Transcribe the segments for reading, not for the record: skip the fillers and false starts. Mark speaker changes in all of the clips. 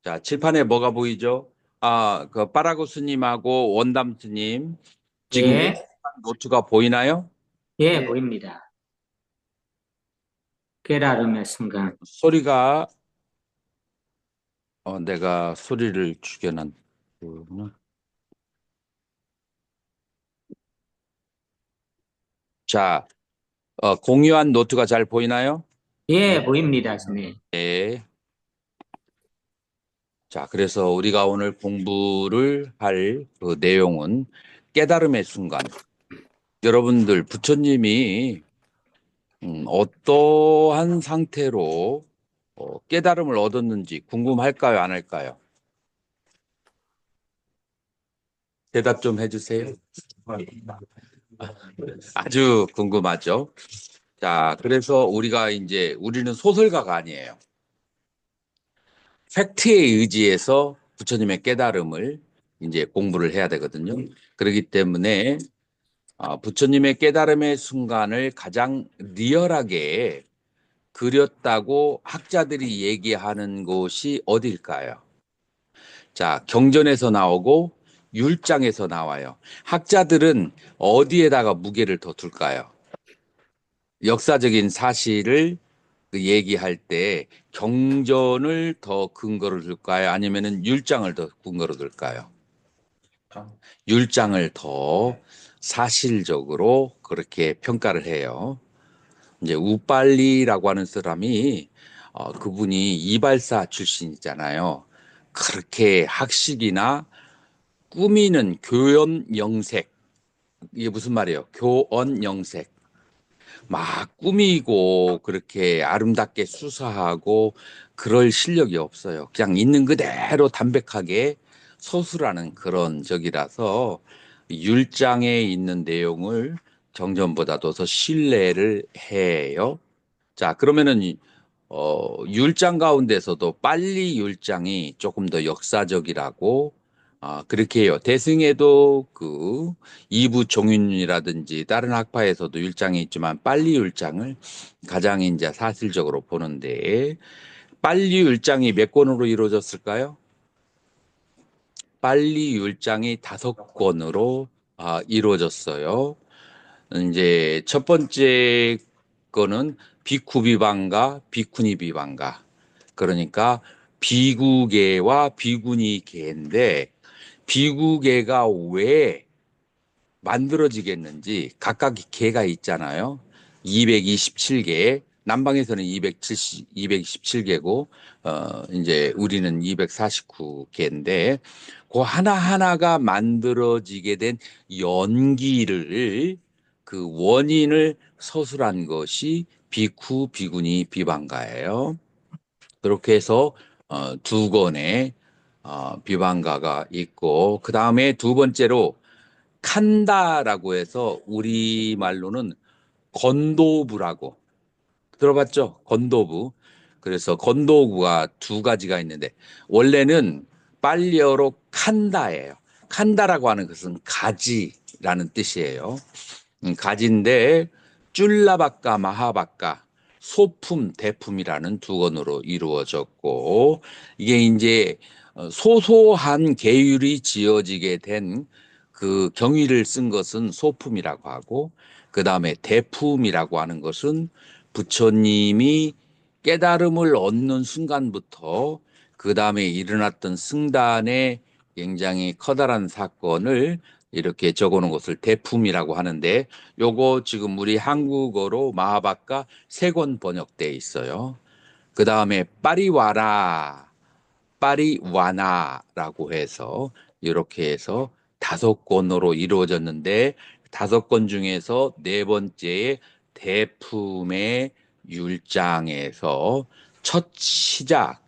Speaker 1: 자, 칠판에 뭐가 보이죠? 그 파라고스님하고 원담스님 지금
Speaker 2: 예,
Speaker 1: 노트가 보이나요?
Speaker 2: 예, 보입니다. 깨달음의 순간.
Speaker 1: 소리가 내가 소리를 죽여놨. 자, 공유한 노트가 잘 보이나요?
Speaker 2: 예, 보입니다, 선생님.
Speaker 1: 네. 자, 그래서 우리가 오늘 공부를 할 그 내용은 깨달음의 순간. 여러분들 부처님이 어떠한 상태로 깨달음을 얻었는지 궁금할까요? 안 할까요? 대답 좀 해주세요. 아주 궁금하죠? 자, 그래서 우리는 소설가가 아니에요. 팩트에 의지해서 부처님의 깨달음을 이제 공부를 해야 되거든요. 그렇기 때문에 부처님의 깨달음의 순간을 가장 리얼하게 그렸다고 학자들이 얘기하는 곳이 어딜까요? 자, 경전에서 나오고 율장에서 나와요. 학자들은 어디에다가 무게를 더 둘까요? 역사적인 사실을 그 얘기할 때 경전을 더 근거로 둘까요? 아니면은 율장을 더 근거로 둘까요? 율장을 더 사실적으로 그렇게 평가를 해요. 이제 우빨리라고 하는 사람이 그분이 이발사 출신이잖아요. 그렇게 학식이나 꾸미는 교연 영색, 이게 무슨 말이에요? 교언 영색. 막 꾸미고 그렇게 아름답게 수사하고 그럴 실력이 없어요. 그냥 있는 그대로 담백하게 서술하는 그런 적이라서 율장에 있는 내용을 정전보다도 더 신뢰를 해요. 자, 그러면은 율장 가운데서도 빨리 율장이 조금 더 역사적이라고 그렇게 해요. 대승에도 그 이부 종윤이라든지 다른 학파에서도 율장이 있지만 빨리 율장을 가장 이제 사실적으로 보는데 빨리 율장이 몇 권으로 이루어졌을까요? 빨리 율장이 5권으로 이루어졌어요. 이제 첫 번째 거는 비쿠 비방가, 비쿠니 비방가. 그러니까 비구계와 비구니계인데 비구계가 왜 만들어지겠는지 각각 계가 있잖아요. 227개, 남방에서는 217개고, 이제 우리는 249개인데, 그 하나하나가 만들어지게 된 연기를, 그 원인을 서술한 것이 비쿠, 비구니, 비방가예요. 그렇게 해서 두 권의 비방가가 있고, 그 다음에 두 번째로 칸다라고 해서 우리말로는 건도부라고 들어봤죠? 건도부. 그래서 건도부가 두 가지가 있는데 원래는 빨리어로 칸다예요. 칸다라고 하는 것은 가지라는 뜻이에요. 가지인데 쫄라바까 마하바까 소품 대품이라는 두 권으로 이루어졌고 이게 이제 소소한 계율이 지어지게 된 그 경위를 쓴 것은 소품이라고 하고 그 다음에 대품이라고 하는 것은 부처님이 깨달음을 얻는 순간부터 그 다음에 일어났던 승단의 굉장히 커다란 사건을 이렇게 적어놓은 것을 대품이라고 하는데 요거 지금 우리 한국어로 마하바카 3권 번역돼 있어요. 그 다음에 빠리와라, 빠리와나라고 해서 이렇게 해서 5권으로 이루어졌는데 5권 중에서 네 번째의 대품의 율장에서 첫 시작,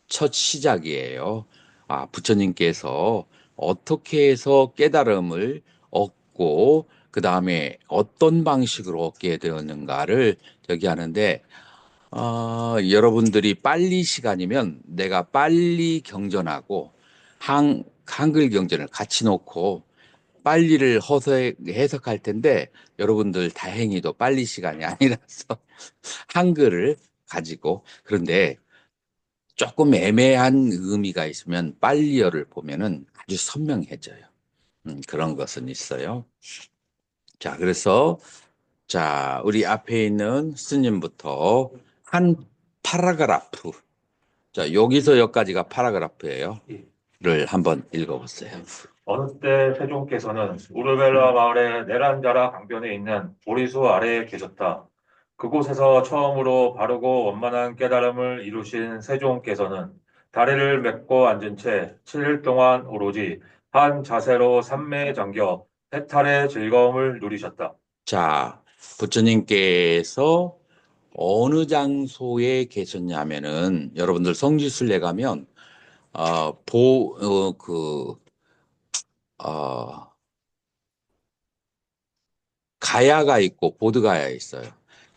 Speaker 1: 첫 시작이에요. 부처님께서 어떻게 해서 깨달음을 얻고 그 다음에 어떤 방식으로 얻게 되었는가를 저기 하는데 여러분들이 빨리 시간이면 내가 빨리 경전하고 한글 경전을 같이 놓고 빨리를 해석할 텐데 여러분들 다행히도 빨리 시간이 아니라서 한글을 가지고 그런데 조금 애매한 의미가 있으면 빨리어를 보면은 아주 선명해져요. 그런 것은 있어요. 자, 그래서 자, 우리 앞에 있는 스님부터 한 파라그라프. 자, 여기서 여기까지가 파라그라프예요. 를 한번 읽어보세요.
Speaker 3: 어느 때 세종께서는 우르벨라 마을의 네란자라 강변에 있는 보리수 아래에 계셨다. 그곳에서 처음으로 바르고 원만한 깨달음을 이루신 세종께서는 다리를 메고 앉은 채 7일 동안 오로지 한 자세로 삼매에 잠겨 해탈의 즐거움을 누리셨다.
Speaker 1: 자, 부처님께서 어느 장소에 계셨냐면은 여러분들 성지순례 가면 어, 가야가 있고 보드가야 있어요.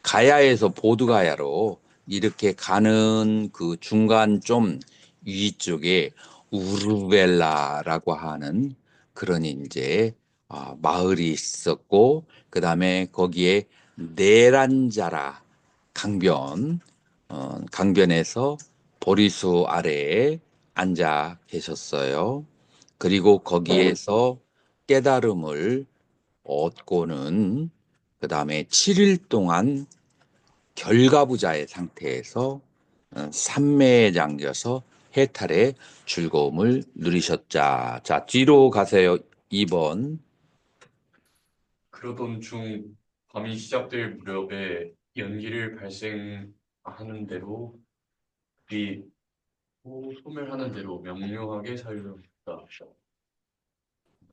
Speaker 1: 가야에서 보드가야로 이렇게 가는 그 중간 좀 위쪽에 우르벨라라고 하는 그런 이제 마을이 있었고 그다음에 거기에 네란자라 강변 강변에서 보리수 아래에 앉아 계셨어요. 그리고 거기에서 깨달음을 얻고는 그 다음에 7일 동안 결가부자의 상태에서 삼매에 잠겨서 해탈의 즐거움을 누리셨자. 자, 뒤로 가세요. 2번.
Speaker 4: 그러던 중 밤이 시작될 무렵에 연기를 발생하는 대로 이 소멸하는 대로 명료하게 살렸다.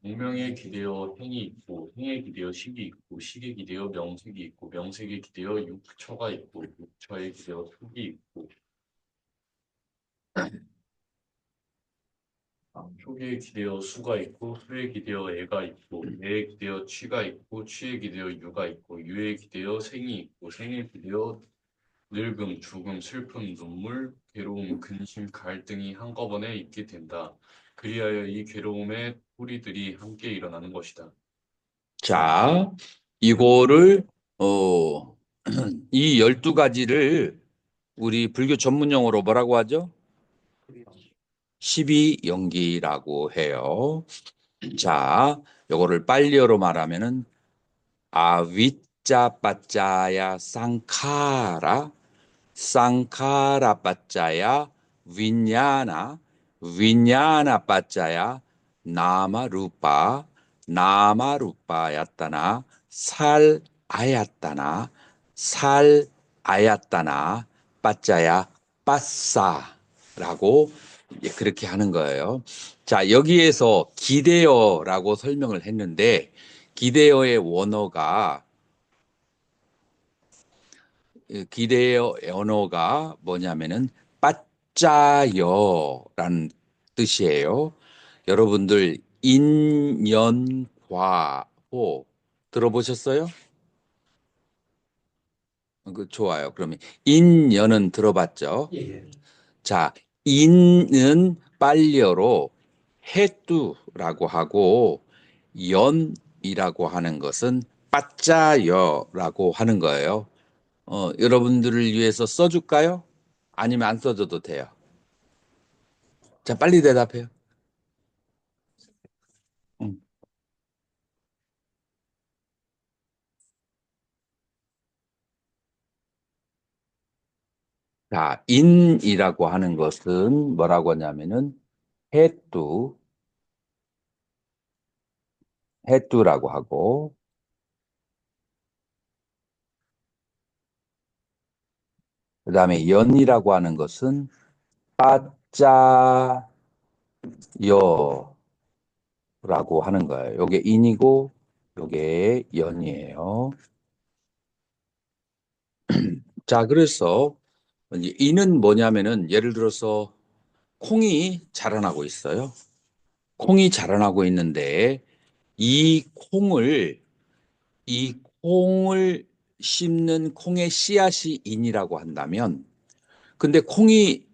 Speaker 4: 공명에 기대어 행이 있고 행에 기대어 식이 있고 식에 기대어 명색이 있고 명색에 기대어 육처가 있고 육처에 기대어 속이 있고 속에 기대어 수가 있고 수에 기대어 애가 있고 애에 기대어 취가 있고 취에 기대어 유가 있고 유에 기대어 생이 있고 생에 기대어 늙음, 죽음, 슬픔, 눈물, 괴로움, 근심, 갈등이 한꺼번에 있게 된다. 그리하여 이 괴로움의 뿌리들이 함께 일어나는 것이다.
Speaker 1: 자, 이거를, 어, 이 12가지를 우리 불교 전문 용어로 뭐라고 하죠? 12연기라고 해요. 자, 요거를 빨리어로 말하면은 아위짜 빠짜야 쌍카라 쌍카라 빠짜야 윈야나 윈야나 빠짜야 나마루파 나마루파야따나 살 아야따나 살 아야따나 빠짜야 빠싸라고 그렇게 하는 거예요. 자, 여기에서 기대어라고 설명을 했는데 기대어의 원어가 기대어 언어가 뭐냐면은 빠짜여라는 뜻이에요. 여러분들 인연과호 들어보셨어요? 좋아요. 그러면 인연은 들어봤죠?
Speaker 3: 예.
Speaker 1: 자, 인은 빨리어로 해뚜라고 하고 연이라고 하는 것은 빠짜여라고 하는 거예요. 여러분들을 위해서 써줄까요? 아니면 안 써줘도 돼요. 자, 빨리 대답해요. 음. 자, 인이라고 하는 것은 뭐라고 하냐면은 해뚜, 해뚜라고 하고, 그 다음에 연이라고 하는 것은 빠짜여라고 하는 거예요. 요게 인이고, 요게 연이에요. 자, 그래서 이제 인은 뭐냐면은 예를 들어서 콩이 자라나고 있어요. 콩이 자라나고 있는데 이 콩을 이 콩을 심는 콩의 씨앗이 인이라고 한다면 근데 콩이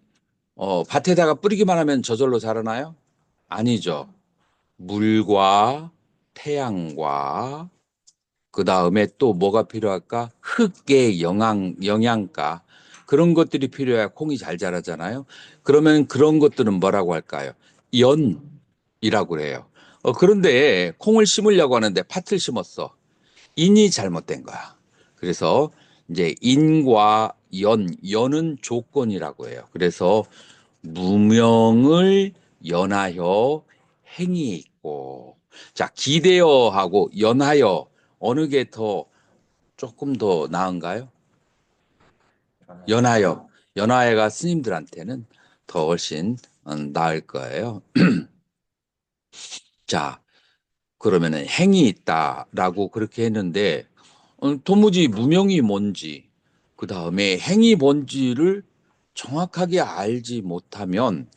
Speaker 1: 밭에다가 뿌리기만 하면 저절로 자라나요? 아니죠. 물과 태양과 그 다음에 또 뭐가 필요할까? 흙의 영양가 그런 것들이 필요해야 콩이 잘 자라잖아요. 그러면 그런 것들은 뭐라고 할까요? 연이라고 해요. 그런데 콩을 심으려고 하는데 팥을 심었어. 인이 잘못된 거야. 그래서 이제 인과 연은 조건이라고 해요. 그래서 무명을 연하여 행이 있고, 자, 기대어하고 연하여 어느 게 더 조금 더 나은가요? 연하여. 연하여가 스님들한테는 더 훨씬 나을 거예요. 자, 그러면은 행이 있다라고 그렇게 했는데 도무지 무명이 뭔지, 그 다음에 행이 뭔지를 정확하게 알지 못하면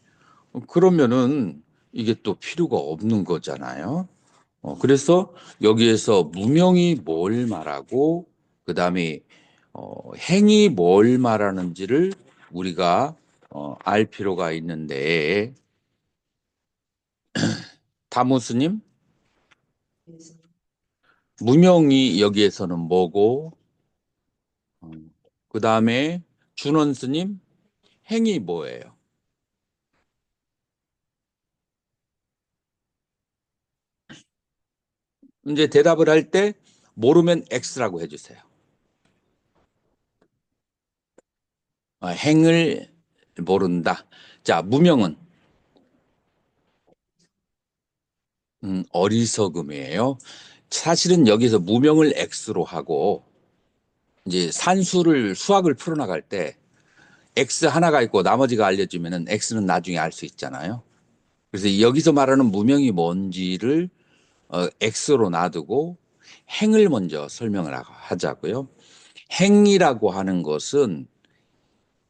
Speaker 1: 그러면은 이게 또 필요가 없는 거잖아요. 그래서 여기에서 무명이 뭘 말하고 그 다음에 행이 뭘 말하는지를 우리가 알 필요가 있는데 다무스님, 무명이 여기에서는 뭐고 그 다음에 준원스님, 행이 뭐예요? 이제 대답을 할 때 모르면 X라고 해주세요. 행을 모른다. 자, 무명은 어리석음이에요. 사실은 여기서 무명을 X로 하고 이제 수학을 풀어나갈 때 X 하나가 있고 나머지가 알려지면은 X는 나중에 알 수 있잖아요. 그래서 여기서 말하는 무명이 뭔지를 X로 놔두고 행을 먼저 설명을 하자고요. 행이라고 하는 것은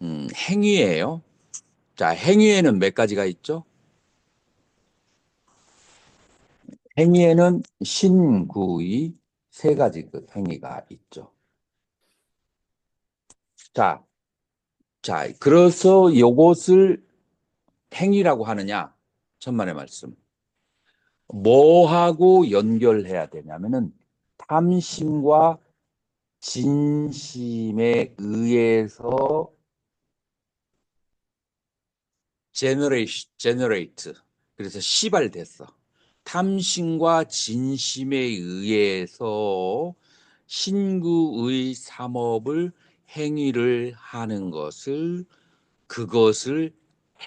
Speaker 1: 행위예요. 자, 행위에는 몇 가지가 있죠? 행위에는 신구의 세 가지 그 행위가 있죠. 자, 그래서 요것을 행위라고 하느냐? 천만의 말씀. 뭐하고 연결해야 되냐면은 탐심과 진심에 의해서 generate. 그래서 시발됐어. 탐심과 진심에 의해서 신구의 삼업을 행위를 하는 그것을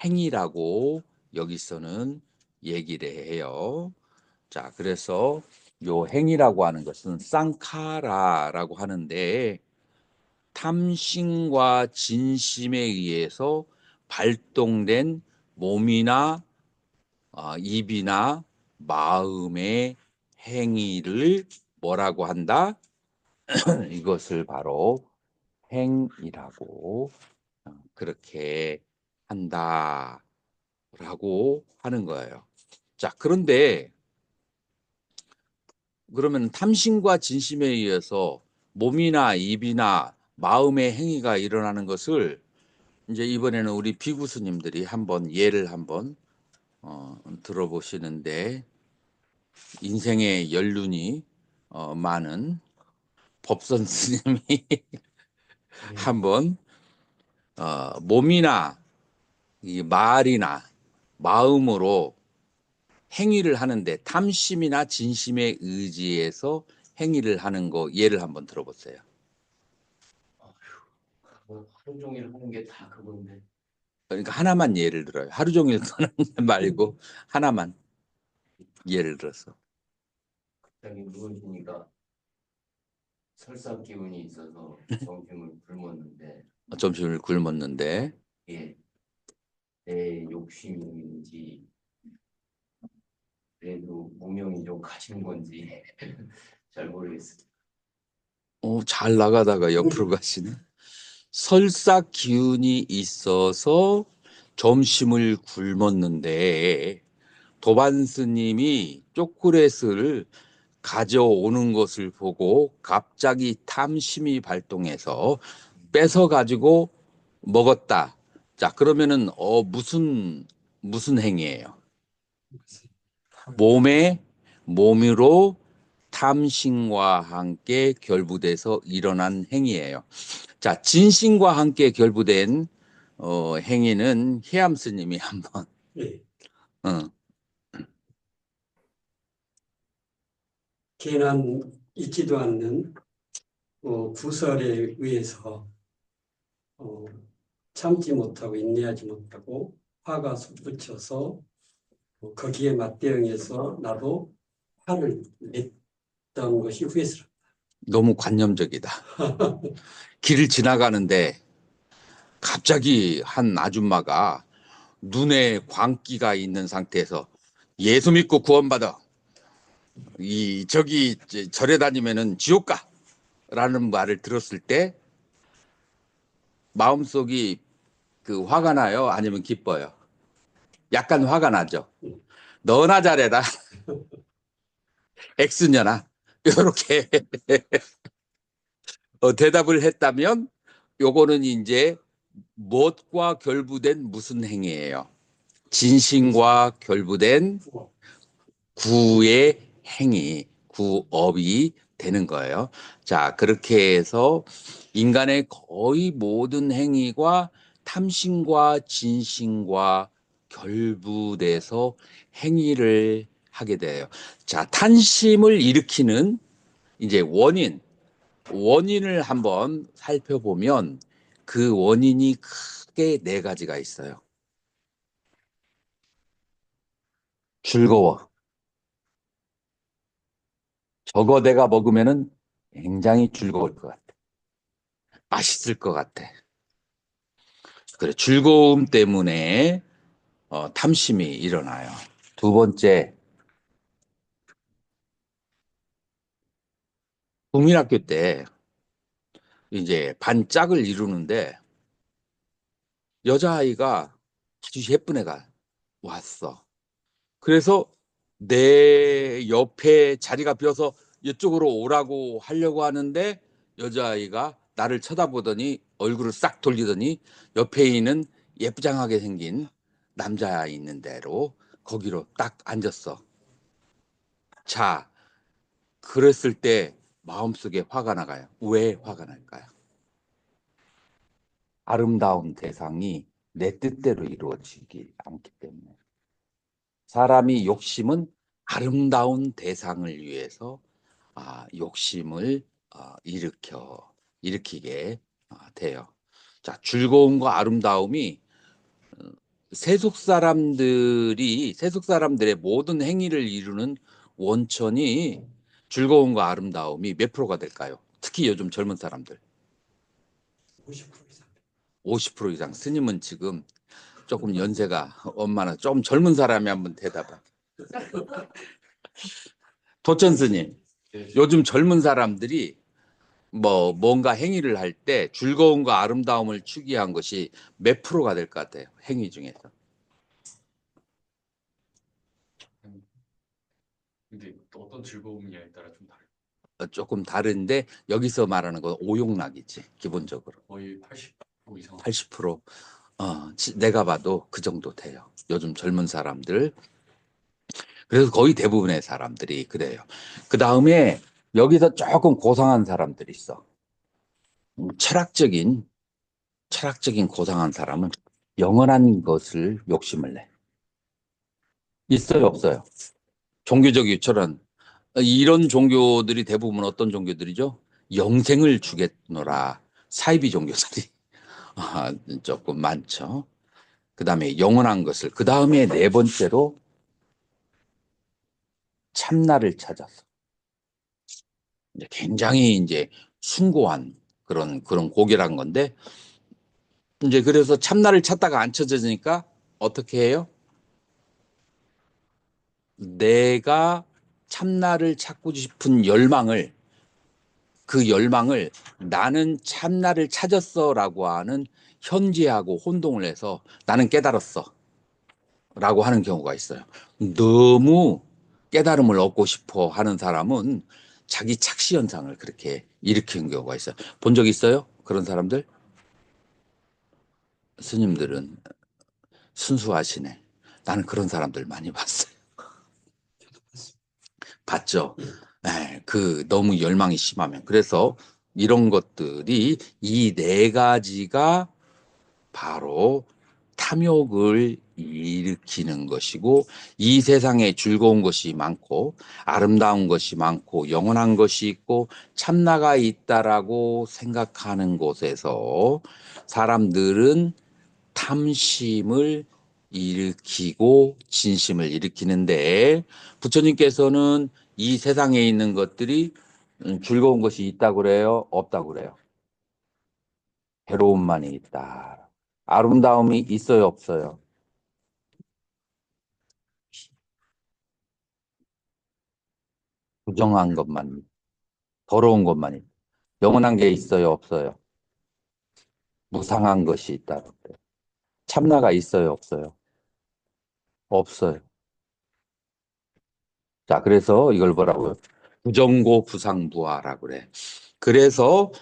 Speaker 1: 행위라고 여기서는 얘기를 해요. 자, 그래서 요 행위라고 하는 것은 쌍카라라고 하는데 탐심과 진심에 의해서 발동된 몸이나 입이나 마음의 행위를 뭐라고 한다? 이것을 바로 행이라고 그렇게 한다라고 하는 거예요. 자, 그런데 그러면 탐심과 진심에 의해서 몸이나 입이나 마음의 행위가 일어나는 것을 이제 이번에는 우리 비구스님들이 예를 한번 들어보시는데 인생의 연륜이 많은 법선 스님이 한번 몸이나 이 말이나 마음으로 행위를 하는데 탐심이나 진심에 의지해서 행위를 하는 거 예를 한번 들어보세요.
Speaker 5: 뭐 하루 종일 하는 게 다 그건데.
Speaker 1: 그러니까 하나만 예를 들어요. 하루 종일 하는 말고 하나만 예를 들어서.
Speaker 5: 갑자기 누워있으니까 설사 기운이 있어서 점심을 굶었는데
Speaker 1: 점심을 굶었는데
Speaker 5: 이게 내 욕심인지 그래도 무명이 좀 가신 건지 잘 모르겠어요.
Speaker 1: 잘 나가다가 옆으로 가시네. 설사 기운이 있어서 점심을 굶었는데 도반 스님이 초콜릿을 가져오는 것을 보고 갑자기 탐심이 발동해서 뺏어 가지고 먹었다. 자, 그러면은 무슨 행위예요? 몸으로 탐심과 함께 결부돼서 일어난 행위예요. 자, 진심과 함께 결부된 행위는 희암 스님이 한번
Speaker 6: 예.
Speaker 1: 어,
Speaker 6: 괜한 있지도 않는 구설에 의해서 참지 못하고 인내하지 못하고 화가 솟구쳐서 거기에 맞대응해서 나도 화를 냈던 것이 후회스럽다.
Speaker 1: 너무 관념적이다. 길을 지나가는데 갑자기 한 아줌마가 눈에 광기가 있는 상태에서 예수 믿고 구원받아. 저기 절에 다니면은 지옥 가. 라는 말을 들었을 때 마음속이 화가 나요? 아니면 기뻐요? 약간 화가 나죠. 너나 잘해라. X년아. 이렇게 대답을 했다면 요거는 이제 무엇과 결부된 무슨 행위예요? 진심과 결부된 구의 행위, 구업이 되는 거예요. 자, 그렇게 해서 인간의 거의 모든 행위가 탐심과 진심과 결부돼서 행위를 하게 돼요. 자, 탐심을 일으키는 이제 원인을 한번 살펴보면 그 원인이 크게 네 가지가 있어요. 즐거워. 저거 내가 먹으면은 굉장히 즐거울 것 같아. 맛있을 것 같아. 그래, 즐거움 때문에 탐심이 일어나요. 두 번째, 국민학교 때 이제 반 짝을 이루는데 여자아이가 아주 예쁜 애가 왔어. 그래서 내 옆에 자리가 비어서 이쪽으로 오라고 하려고 하는데 여자아이가 나를 쳐다보더니 얼굴을 싹 돌리더니 옆에 있는 예쁘장하게 생긴 남자 있는 대로 거기로 딱 앉았어. 자, 그랬을 때 마음속에 화가 나가요. 왜 화가 날까요? 아름다운 대상이 내 뜻대로 이루어지지 않기 때문에. 사람이 욕심은 아름다운 대상을 위해서 욕심을 일으키게 돼요. 자, 즐거움과 아름다움이 세속 사람들의 모든 행위를 이루는 원천이 즐거움과 아름다움이 몇 프로가 될까요? 특히 요즘 젊은 사람들
Speaker 6: 50% 이상.
Speaker 1: 50% 이상. 스님은 지금 조금 연세가 얼마나 좀 젊은 사람이 한번 대답해. 도천 스님, 요즘 젊은 사람들이 뭔가 행위를 할 때 즐거움과 아름다움을 추구한 것이 몇 프로가 될 것 같아요? 행위 중에서.
Speaker 4: 근데 어떤 즐거움이냐에 따라 좀 다르고
Speaker 1: 조금 다른데 여기서 말하는 건 오용락이지, 기본적으로.
Speaker 4: 거의 80% 이상
Speaker 1: 80%. 내가 봐도 그 정도 돼요. 요즘 젊은 사람들. 그래서 거의 대부분의 사람들이 그래요. 그 다음에 여기서 조금 고상한 사람들이 있어. 철학적인 고상한 사람은 영원한 것을 욕심을 내. 있어요, 없어요? 종교적 유철은 이런 종교들이 대부분 어떤 종교들이죠? 영생을 주겠노라. 사이비 종교들이 조금 많죠. 그 다음에 영원한 것을. 그 다음에 네 번째로 참나를 찾았어. 이제 굉장히 이제 숭고한 그런 고결한 건데 이제 그래서 참나를 찾다가 안 찾아지니까 어떻게 해요? 내가 참나를 찾고 싶은 그 열망을 나는 참나를 찾았어라고 하는 현지하고 혼동을 해서 나는 깨달았어 라고 하는 경우가 있어요. 너무 깨달음을 얻고 싶어 하는 사람은 자기 착시 현상을 그렇게 일으키는 경우가 있어요. 본 적 있어요? 그런 사람들? 스님들은 순수하시네. 나는 그런 사람들 많이 봤어요. 봤죠? 너무 열망이 심하면. 그래서 이런 것들이 이 네 가지가 바로 탐욕을 일으키는 것이고, 이 세상에 즐거운 것이 많고 아름다운 것이 많고 영원한 것이 있고 참나가 있다라고 생각하는 곳에서 사람들은 탐심을 일으키고 진심을 일으키는데, 부처님께서는 이 세상에 있는 것들이 즐거운 것이 있다고 그래요? 없다고 그래요? 괴로움만이 있다. 아름다움이 있어요, 없어요? 부정한 것만, 더러운 것만 있다. 영원한 게 있어요, 없어요? 무상한 것이 있다고 그래요. 참나가 있어요, 없어요? 없어요. 자, 그래서 이걸 뭐라고요? 부정고 부상무아라고 그래. 그래서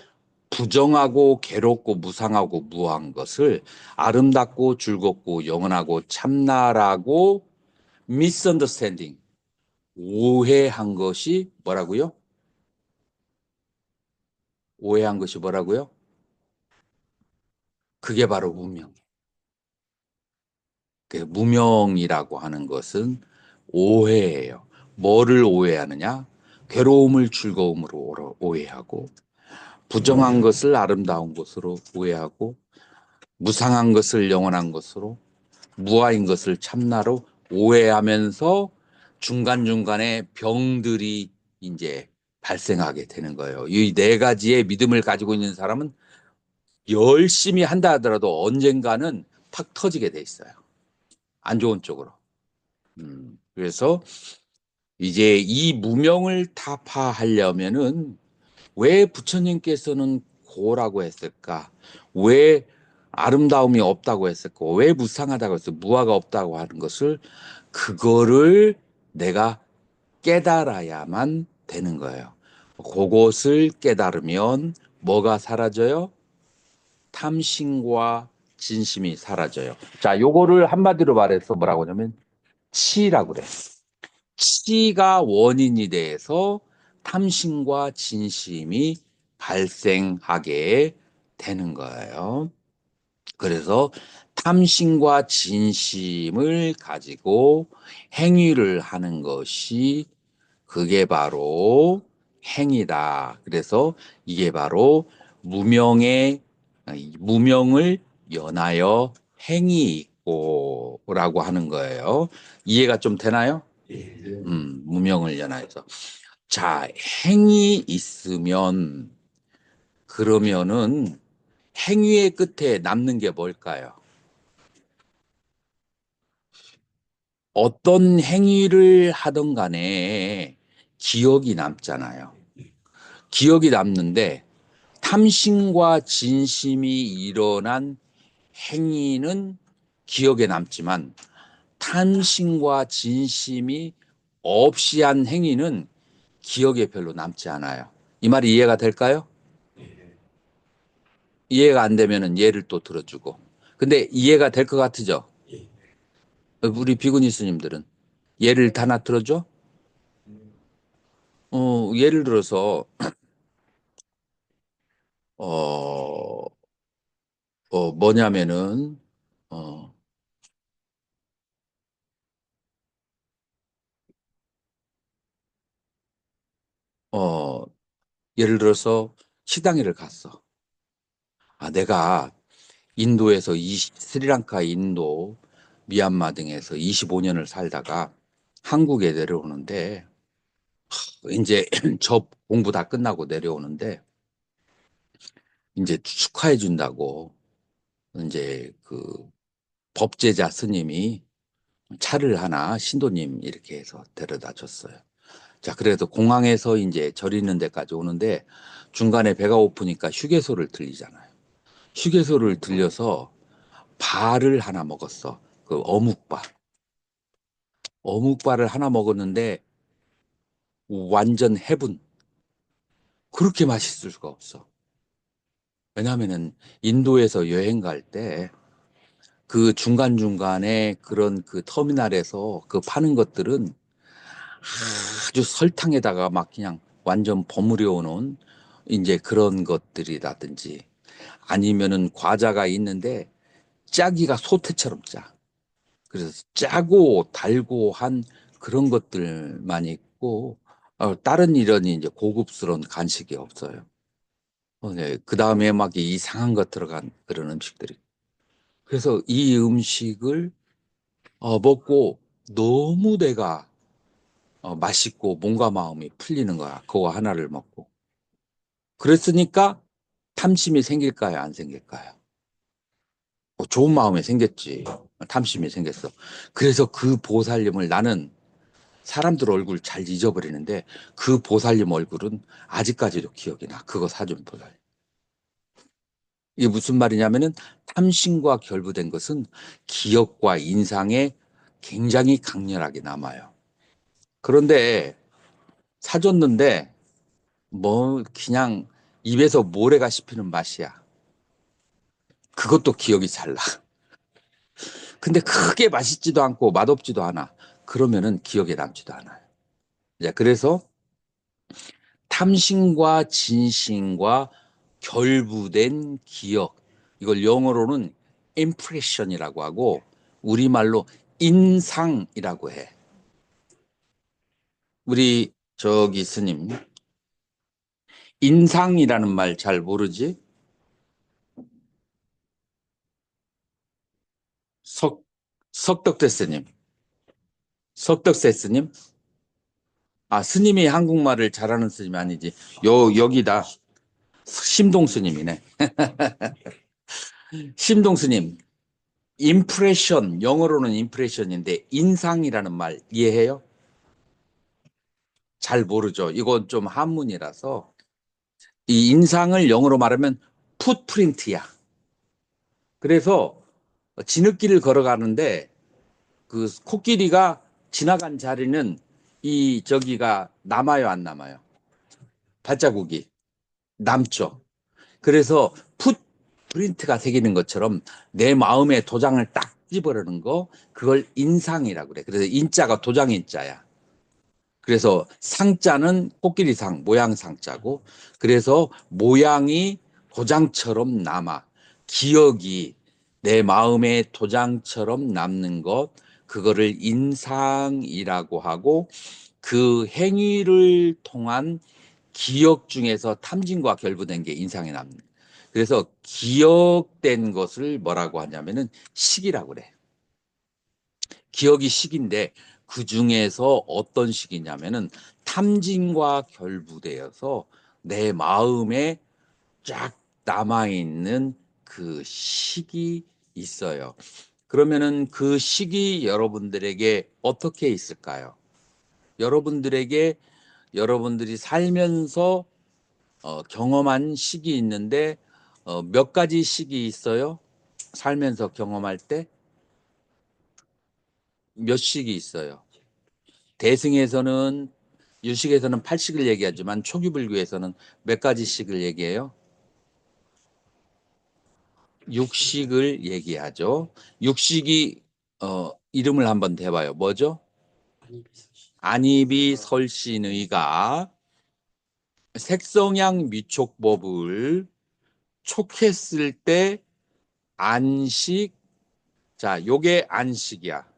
Speaker 1: 부정하고 괴롭고 무상하고 무한 것을 아름답고 즐겁고 영원하고 참나라고 misunderstanding, 오해한 것이 뭐라고요? 오해한 것이 뭐라고요? 그게 바로 무명. 그 무명이라고 하는 것은 오해예요. 뭐를 오해하느냐? 괴로움을 즐거움으로 오해하고, 부정한 것을 아름다운 것으로 오해하고, 무상한 것을 영원한 것으로, 무아인 것을 참나로 오해하면서 중간중간에 병들이 이제 발생하게 되는 거예요. 이 네 가지의 믿음을 가지고 있는 사람은 열심히 한다 하더라도 언젠가는 팍 터지게 돼 있어요. 안 좋은 쪽으로. 그래서 이제 이 무명을 타파하려면은 왜 부처님께서는 고라고 했을까? 왜 아름다움이 없다고 했을까? 왜 무상하다고 했을까? 무아가 없다고 하는 것을, 그거를 내가 깨달아야만 되는 거예요. 그것을 깨달으면 뭐가 사라져요? 탐심과 진심이 사라져요. 자, 요거를 한마디로 말해서 뭐라고 하냐면 치라고 그래. 치가 원인이 돼서 탐심과 진심이 발생하게 되는 거예요. 그래서 탐심과 진심을 가지고 행위를 하는 것이, 그게 바로 행위다. 그래서 이게 바로 무명을 연하여 행위 있고라고 하는 거예요. 이해가 좀 되나요? 무명을 연하여서. 자, 행위 있으면, 그러면은 행위의 끝에 남는 게 뭘까요? 어떤 행위를 하던 간에 기억이 남잖아요. 기억이 남는데 탐심과 진심이 일어난 행위는 기억에 남지만 탐심과 진심이 없이 한 행위는 기억에 별로 남지 않아요. 이 말이 이해가 될까요? 이해가 안 되면은 예를 또 들어주고. 근데 이해가 될 것 같으죠? 우리 비구니 스님들은 예를 하나 들어줘? 예를 들어서 어, 뭐냐면은 어, 어, 예를 들어서 시당회를 갔어. 아, 내가 인도에서 스리랑카, 인도, 미얀마 등에서 25년을 살다가 한국에 내려오는데, 이제 저 공부 다 끝나고 내려오는데 이제 축하해 준다고 이제 그 법제자 스님이 차를 하나 신도님 이렇게 해서 데려다 줬어요. 자, 그래도 공항에서 이제 절 있는 데까지 오는데 중간에 배가 고프니까 휴게소를 들리잖아요. 휴게소를 들려서 발을 하나 먹었어. 그 어묵밥. 어묵밥을 하나 먹었는데 완전 해분. 그렇게 맛있을 수가 없어. 왜냐하면은 인도에서 여행 갈 때 그 중간중간에 그런 그 터미널에서 그 파는 것들은 아주 설탕에다가 막 그냥 완전 버무려 놓은 이제 그런 것들이라든지 아니면은 과자가 있는데 짜기가 소태처럼 짜. 그래서 짜고 달고 한 그런 것들만 있고 다른 이런 이제 고급스러운 간식이 없어요. 네. 그 다음에 막 이상한 것 들어간 그런 음식들이. 그래서 이 음식을 먹고 너무 내가 맛있고 몸과 마음이 풀리는 거야. 그거 하나를 먹고. 그랬으니까 탐심이 생길까요? 안 생길까요? 좋은 마음이 생겼지. 탐심이 생겼어. 그래서 그 보살님을 나는 사람들 얼굴 잘 잊어버리는데 그 보살님 얼굴은 아직까지도 기억이 나. 그거 사준 보살님. 이게 무슨 말이냐면은 탐심과 결부된 것은 기억과 인상에 굉장히 강렬하게 남아요. 그런데 사줬는데 뭐 그냥 입에서 모래가 씹히는 맛이야. 그것도 기억이 잘 나. 근데 크게 맛있지도 않고 맛없지도 않아. 그러면은 기억에 남지도 않아요. 그래서 탐심과 진심과 결부된 기억. 이걸 영어로는 impression이라고 하고 우리말로 인상이라고 해. 우리 저기 스님 인상이라는 말 잘 모르지? 석덕대 스님. 석덕세 스님? 아, 스님이 한국말을 잘하는 스님이 아니지. 여기다. 심동 스님이네. 심동 스님. 임프레션, 영어로는 임프레션인데 인상이라는 말 이해해요? 잘 모르죠. 이건 좀 한문이라서 이 인상을 영어로 말하면 풋프린트야. 그래서 진흙길을 걸어가는데 그 코끼리가 지나간 자리는 이 저기가 남아요, 안 남아요? 발자국이 남죠. 그래서 풋프린트가 새기는 것처럼 내 마음에 도장을 딱 집어넣는 거 그걸 인상이라고 그래. 그래서 인자가 도장인자야. 그래서 상자는 코끼리상 모양 상자고 그래서 모양이 도장처럼 남아 기억이 내 마음의 도장처럼 남는 것 그거를 인상이라고 하고 그 행위를 통한 기억 중에서 탐진과 결부된 게 인상에 남는 그래서 기억된 것을 뭐라고 하냐면은 식이라고 그래. 기억이 식인데 그 중에서 어떤 식이냐면은 탐진과 결부되어서 내 마음에 쫙 남아있는 그 식이 있어요. 그러면은 그 식이 여러분들에게 어떻게 있을까요? 여러분들이 살면서 경험한 식이 있는데 몇 가지 식이 있어요? 살면서 경험할 때 몇 식이 있어요? 대승에서는 유식에서는 8식을 얘기하지만 초기불교에서는 몇 가지씩을 얘기해요? 6식을 얘기하죠. 6식이 이름을 한번 대봐요. 뭐죠? 안입이 설신의가 색성향 미촉법을 촉했을 때 안식. 자, 요게 안식이야.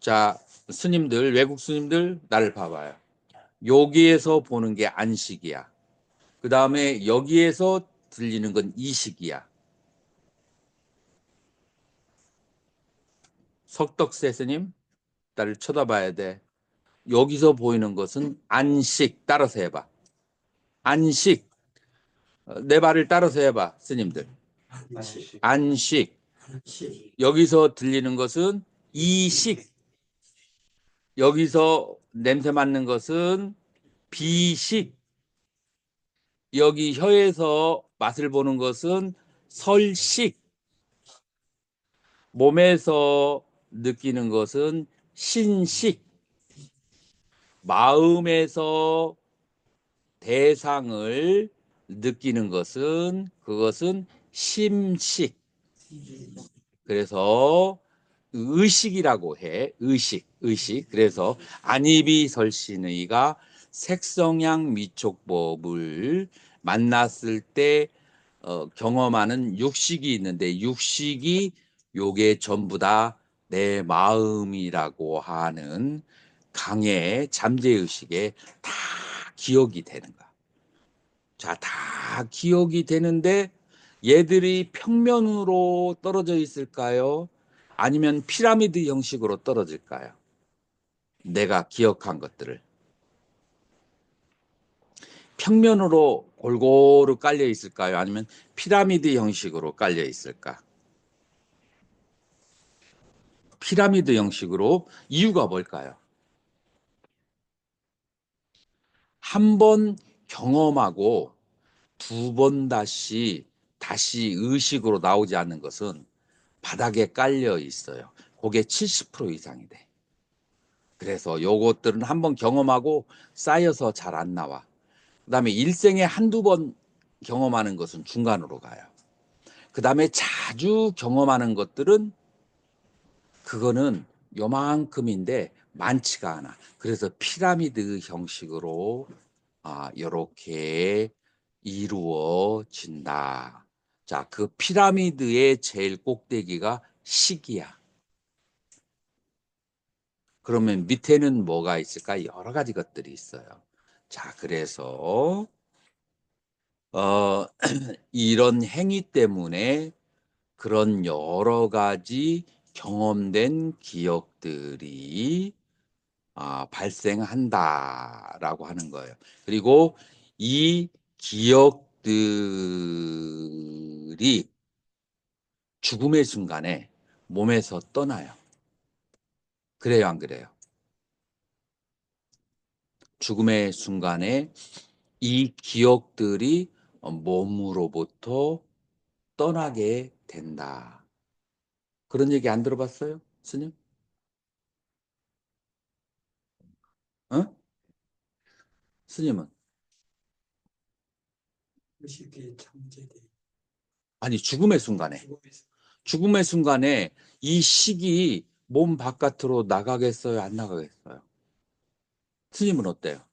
Speaker 1: 자, 스님들, 외국 스님들 나를 봐봐요. 여기에서 보는 게 안식이야. 그 다음에 여기에서 들리는 건 이식이야. 석덕세 스님, 나를 쳐다봐야 돼. 여기서 보이는 것은 안식. 따라서 해봐. 안식. 내 말을 따라서 해봐, 스님들. 안식. 여기서 들리는 것은 이식. 여기서 냄새 맡는 것은 비식. 여기 혀에서 맛을 보는 것은 설식. 몸에서 느끼는 것은 신식. 마음에서 대상을 느끼는 것은 그것은 심식. 그래서 의식이라고 해. 의식. 그래서 안이비설신의가 색성향 미촉법을 만났을 때 경험하는 육식이 있는데 육식이 요게 전부 다 내 마음이라고 하는 강의 잠재의식에 다 기억이 되는 거야. 자, 다 기억이 되는데 얘들이 평면으로 떨어져 있을까요? 아니면 피라미드 형식으로 떨어질까요? 내가 기억한 것들을. 평면으로 골고루 깔려 있을까요? 아니면 피라미드 형식으로 깔려 있을까? 피라미드 형식으로. 이유가 뭘까요? 한 번 경험하고 두 번 다시 의식으로 나오지 않는 것은 바닥에 깔려 있어요. 그게 70% 이상이 돼. 그래서 요것들은 한 번 경험하고 쌓여서 잘 안 나와. 그다음에 일생에 한두 번 경험하는 것은 중간으로 가요. 그다음에 자주 경험하는 것들은 그거는 요만큼인데 많지가 않아. 그래서 피라미드 형식으로 이렇게 이루어진다. 자, 그 피라미드의 제일 꼭대기가 식이야. 그러면 밑에는 뭐가 있을까? 여러 가지 것들이 있어요. 자, 그래서 이런 행위 때문에 그런 여러 가지 경험된 기억들이 발생한다라고 하는 거예요. 그리고 이 기억들이 죽음의 순간에 몸에서 떠나요. 그래요, 안 그래요? 죽음의 순간에 이 기억들이 몸으로부터 떠나게 된다. 그런 얘기 안 들어봤어요, 스님? 어? 스님은?
Speaker 6: 의식이 잠재돼
Speaker 1: 아니, 죽음의 순간에.
Speaker 6: 죽음에서
Speaker 1: 죽음의 순간에 이 식이 몸 바깥으로 나가겠어요, 안 나가겠어요? 스님은 어때요?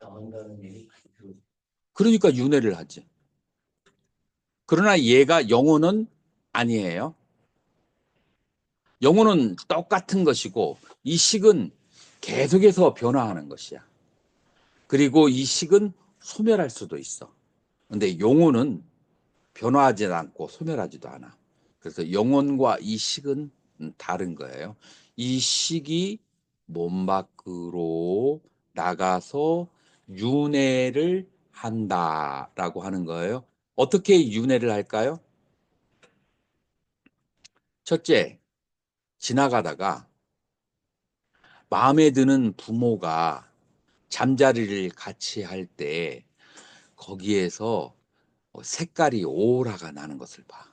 Speaker 5: 나온다는 얘기 많이 들었어요.
Speaker 1: 그러니까 윤회를 하지. 그러나 얘가 영혼은 아니에요. 영혼은 똑같은 것이고 이 식은 계속해서 변화하는 것이야. 그리고 이 식은 소멸할 수도 있어. 근데 영혼은 변화하지 않고 소멸하지도 않아. 그래서 영혼과 이 식은 다른 거예요. 이 식이 몸 밖으로 나가서 윤회를 한다라고 하는 거예요. 어떻게 윤회를 할까요? 첫째, 지나가다가 마음에 드는 부모가 잠자리를 같이 할 때 거기에서 색깔이 오라가 나는 것을 봐.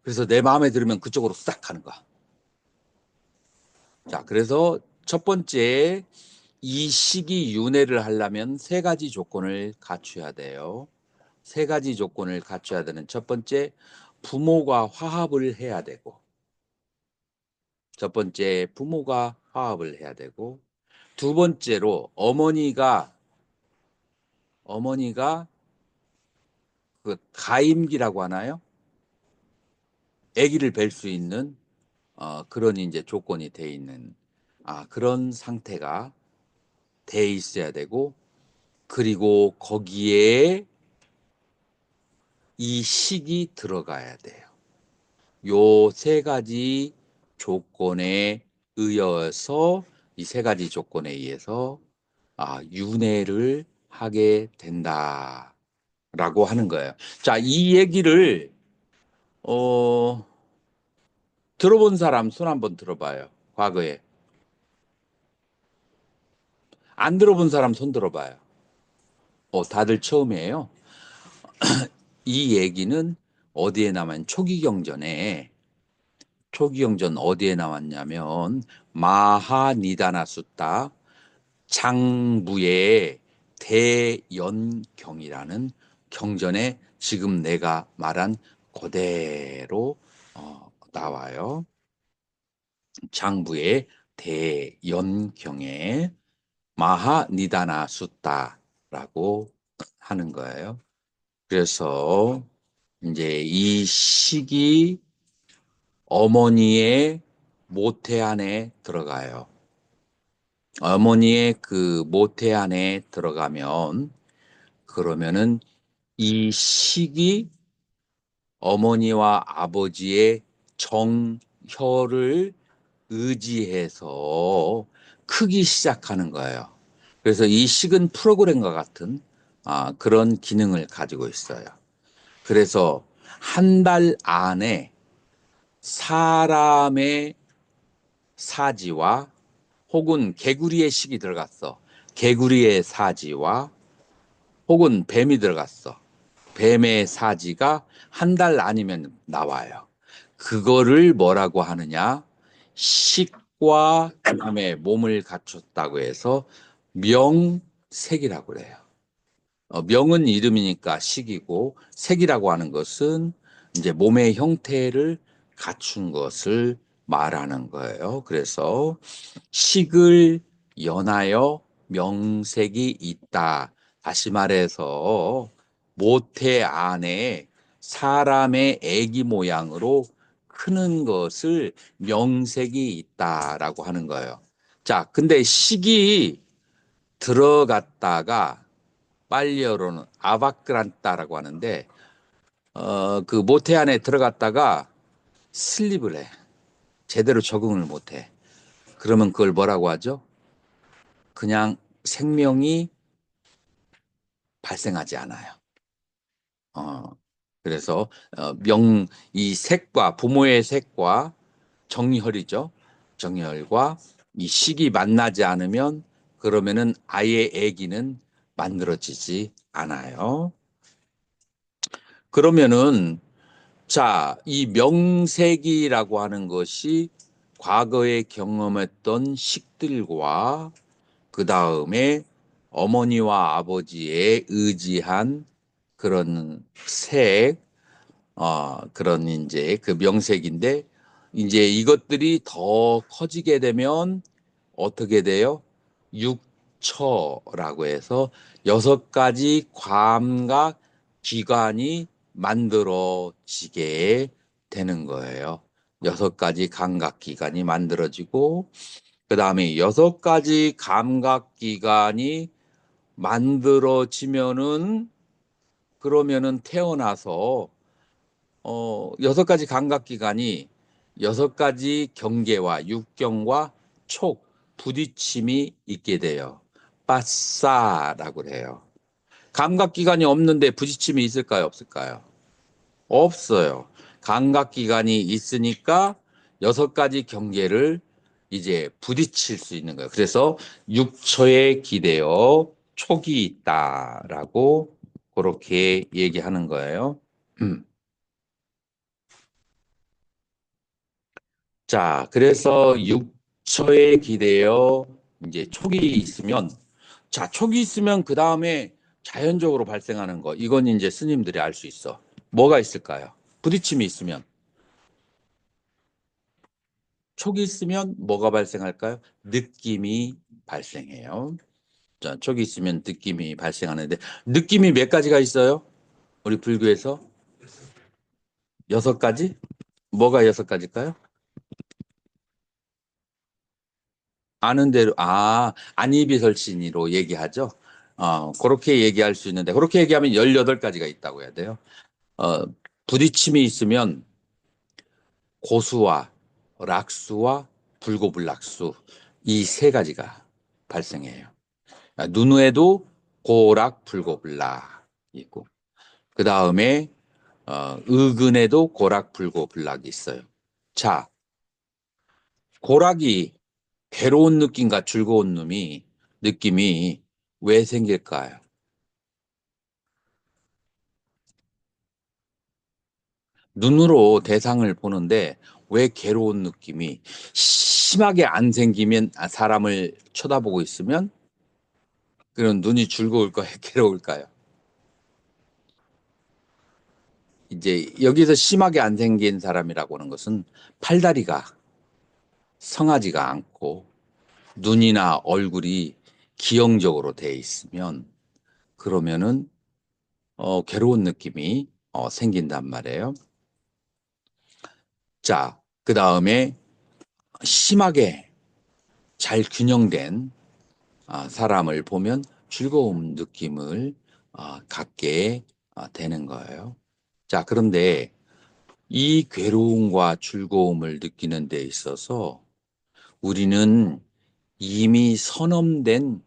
Speaker 1: 그래서 내 마음에 들으면 그쪽으로 싹 가는 거야. 자, 그래서 첫 번째, 이 시기 윤회를 하려면 세 가지 조건을 갖춰야 돼요. 세 가지 조건을 갖춰야 되는 첫 번째, 부모가 화합을 해야 되고, 첫 번째, 부모가 화합을 해야 되고, 두 번째로 어머니가 그 가임기라고 하나요? 아기를 뵐 수 있는 그런 이제 조건이 돼 있는 그런 상태가 돼 있어야 되고, 그리고 거기에 이 식이 들어가야 돼요. 요 세 가지 조건에 의해서 이 세 가지 조건에 의해서 윤회를 하게 된다라고 하는 거예요. 자, 이 얘기를 들어본 사람 손 한번 들어봐요. 과거에. 안 들어본 사람 손 들어봐요. 다들 처음이에요. 이 얘기는 어디에 나왔냐면 초기경전 어디에 나왔냐면 마하니다나 숫다 장부의 대연경이라는 경전에 지금 내가 말한 그대로 나와요. 장부의 대연경에 마하니다나 숫다라고 하는 거예요. 그래서 이제 이 식이 어머니의 모태 안에 들어가요. 어머니의 그 모태 안에 들어가면 그러면은 이 식이 어머니와 아버지의 정혈을 의지해서 크기 시작하는 거예요. 그래서 이 식은 프로그램과 같은 그런 기능을 가지고 있어요. 그래서 한 달 안에 사람의 사지와 혹은 개구리의 식이 들어갔어. 개구리의 사지와 혹은 뱀이 들어갔어. 뱀의 사지가 한 달 아니면 나와요. 그거를 뭐라고 하느냐? 식과 그다음에 몸을 갖췄다고 해서 명색이라고 그래요. 명은 이름이니까 식이고 색이라고 하는 것은 이제 몸의 형태를 갖춘 것을 말하는 거예요. 그래서 식을 연하여 명색이 있다. 다시 말해서 모태 안에 사람의 아기 모양으로 크는 것을 명색이 있다라고 하는 거예요. 자, 근데 식이 들어갔다가 빨리어로는 아바크란타라고 하는데 그 모태 안에 들어갔다가 슬립을 해. 제대로 적응을 못 해. 그러면 그걸 뭐라고 하죠? 그냥 생명이 발생하지 않아요. 그래서 이 색과 부모의 색과 정혈이죠. 정혈과 이 식이 만나지 않으면 그러면은 아예 아기는 만들어지지 않아요. 그러면은 자, 이 명색이라고 하는 것이 과거에 경험했던 식들과 그 다음에 어머니와 아버지에 의지한 그런 색, 그런 이제 그 명색인데 이제 이것들이 더 커지게 되면 어떻게 돼요? 육처라고 해서 6가지 감각 기관이 만들어지게 되는 거예요. 6가지 감각 기관이 만들어지고 그 다음에 6가지 감각 기관이 만들어지면은 그러면은 태어나서 6가지 감각 기관이 6가지 경계와 육경과 촉, 부딪힘이 있게 돼요. 빠싸라고 해요. 감각 기관이 없는데 부딪힘이 있을까요? 없을까요? 없어요. 감각 기관이 있으니까 6가지 경계를 이제 부딪힐 수 있는 거예요. 그래서 6초에 기대어 촉이 있다라고 그렇게 얘기하는 거예요. 자, 그래서 6초에 기대어 이제 촉이 있으면 자, 촉이 있으면 그 다음에 자연적으로 발생하는 거 이건 이제 스님들이 알 수 있어. 뭐가 있을까요? 부딪힘이 있으면 촉이 있으면 뭐가 발생할까요? 느낌이 발생해요. 자, 촉이 있으면 느낌이 발생하는데 느낌이 몇 가지가 있어요? 우리 불교에서 6가지? 뭐가 6가지일까요? 아는 대로 안이비설신이로 얘기하죠. 그렇게 얘기할 수 있는데 그렇게 얘기하면 18가지가 있다고 해야 돼요. 어, 부딪힘이 있으면 고수와 락수와 불고불락수 이 3가지가 발생해요. 누누에도 고락 불고불락 있고 그 다음에 의근에도 고락 불고불락이 있어요. 자, 고락이 괴로운 느낌과 즐거운 느낌이 왜 생길까요? 눈으로 대상을 보는데 왜 괴로운 느낌이 심하게 안 생기면 사람을 쳐다보고 있으면 그런 눈이 즐거울까요? 괴로울까요? 이제 여기서 심하게 안 생긴 사람이라고 하는 것은 팔다리가 성하지가 않고 눈이나 얼굴이 기형적으로 돼 있으면 그러면은 괴로운 느낌이 생긴단 말이에요. 자, 그 다음에 심하게 잘 균형된 사람을 보면 즐거운 느낌을 갖게 되는 거예요. 자, 그런데 이 괴로움과 즐거움을 느끼는 데 있어서 우리는 이미 선언된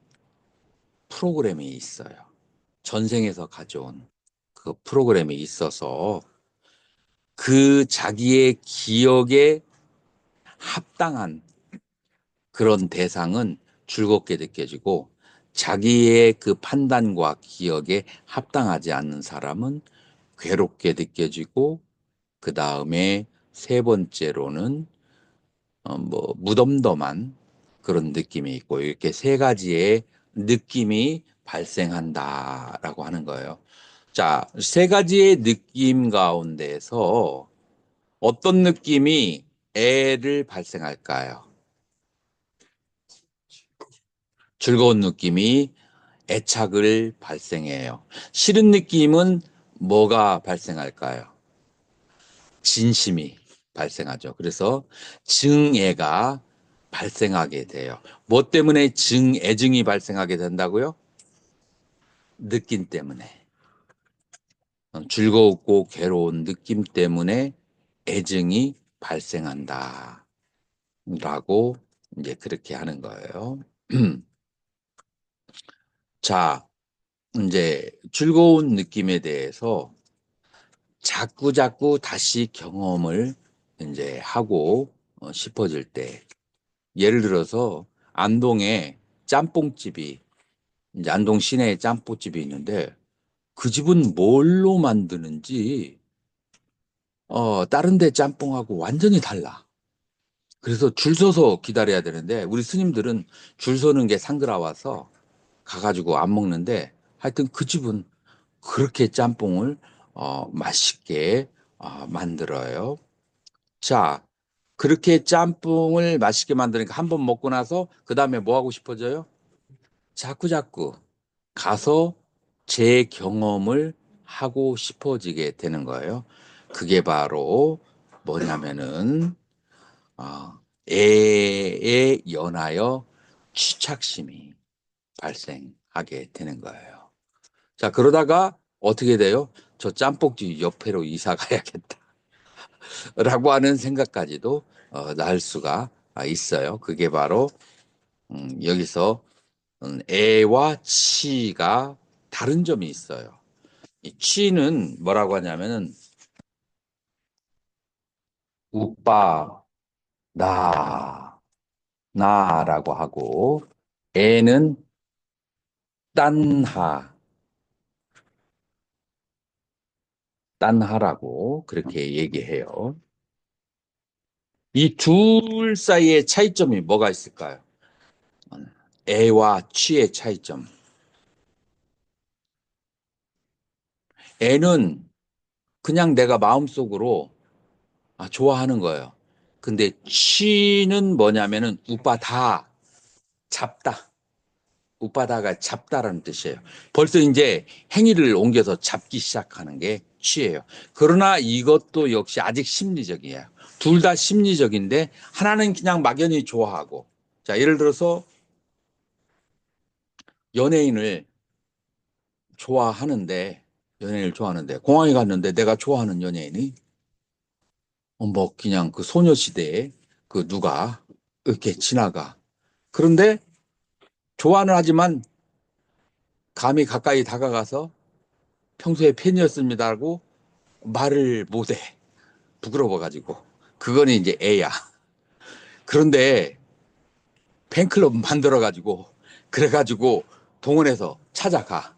Speaker 1: 프로그램이 있어요. 전생에서 가져온 그 프로그램이 있어서 그 자기의 기억에 합당한 그런 대상은 즐겁게 느껴지고 자기의 그 판단과 기억에 합당하지 않는 사람은 괴롭게 느껴지고 그 다음에 세 번째로는 뭐 무덤덤한 그런 느낌이 있고 이렇게 세 가지의 느낌이 발생한다라고 하는 거예요. 자, 세 가지의 느낌 가운데서 어떤 느낌이 애를 발생할까요? 즐거운 느낌이 애착을 발생해요. 싫은 느낌은 뭐가 발생할까요? 진심이 발생하죠. 그래서 증애가 발생하게 돼요. 뭐 때문에 애증이 발생하게 된다고요? 느낌 때문에. 즐거웠고 괴로운 느낌 때문에 애증이 발생한다. 라고 이제 그렇게 하는 거예요. 자, 이제 즐거운 느낌에 대해서 자꾸 다시 경험을 이제 하고 싶어질 때 예를 들어서 안동에 짬뽕집이 이제 안동 시내에 짬뽕집이 있는데 그 집은 뭘로 만드는지 다른 데 짬뽕하고 완전히 달라. 그래서 줄 서서 기다려야 되는데 우리 스님들은 줄 서는 게 상그라워서 가가지고 안 먹는데 하여튼 그 집은 그렇게 짬뽕을 맛있게 만들어요. 자, 그렇게 짬뽕을 맛있게 만드니까 한 번 먹고 나서 그 다음에 뭐 하고 싶어져요? 자꾸 가서 제 경험을 하고 싶어지게 되는 거예요. 그게 바로 뭐냐면은 애에 연하여 취착심이 발생하게 되는 거예요. 자, 그러다가 어떻게 돼요? 저 짬뽕집 옆에로 이사 가야겠다. 라고 하는 생각까지도 날 수가 있어요. 그게 바로 여기서 애와 치가 다른 점이 있어요. 이 치는 뭐라고 하냐면은 우빠, 나라고 하고 애는 딴하라고 그렇게 얘기해요. 이 둘 사이의 차이점이 뭐가 있을까요? 애와 치의 차이점. 애는 그냥 내가 마음속으로 좋아하는 거예요. 근데 치는 뭐냐면은 우빠다, 잡다. 우빠다가 잡다라는 뜻이에요. 벌써 이제 행위를 옮겨서 잡기 시작하는 게 취예요. 그러나 이것도 역시 아직 심리적이에요. 둘 다 심리적인데 하나는 그냥 막연히 좋아하고. 자, 예를 들어서 연예인을 좋아하는데 공항에 갔는데 내가 좋아하는 연예인이 뭐 그냥 그 소녀시대에 그 누가 이렇게 지나가. 그런데 좋아는 하지만 감히 가까이 다가가서 평소에 팬이었습니다라고 말을 못해. 부끄러워가지고. 그거는 이제 애야. 그런데 팬클럽 만들어가지고 그래가지고 동원해서 찾아가.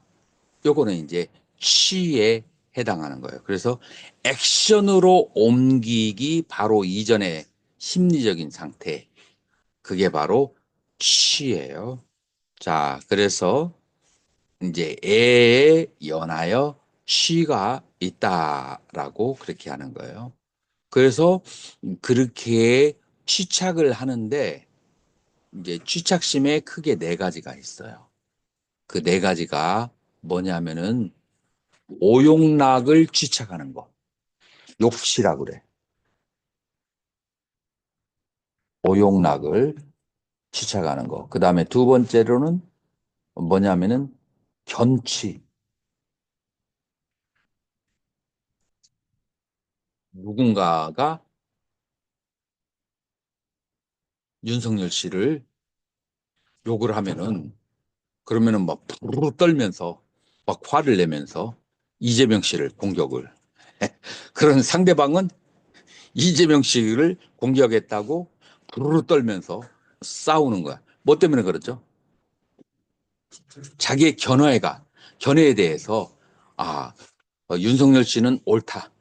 Speaker 1: 요거는 이제 취에 해당하는 거예요. 그래서 액션으로 옮기기 바로 이전의 심리적인 상태. 그게 바로 취예요. 자, 그래서 이제 애에 연하여 취가 있다라고 그렇게 하는 거예요. 그래서 그렇게 취착을 하는데 이제 취착심에 크게 네 가지가 있어요. 그 네 가지가 뭐냐면은 오욕락을 취착하는 거. 욕시라고 그래. 오욕락을 취착하는 거. 그 다음에 두 번째로는 뭐냐면은 견취. 누군가가 윤석열 씨를 욕을 하면은 그러면은 막 부르르 떨면서 막 화를 내면서 이재명 씨를 공격을. 그런 상대방은 이재명 씨를 공격했다고 부르르 떨면서 싸우는 거야. 뭐 때문에 그렇죠? 자기의 견해에 대해서 아, 윤석열 씨는 옳다.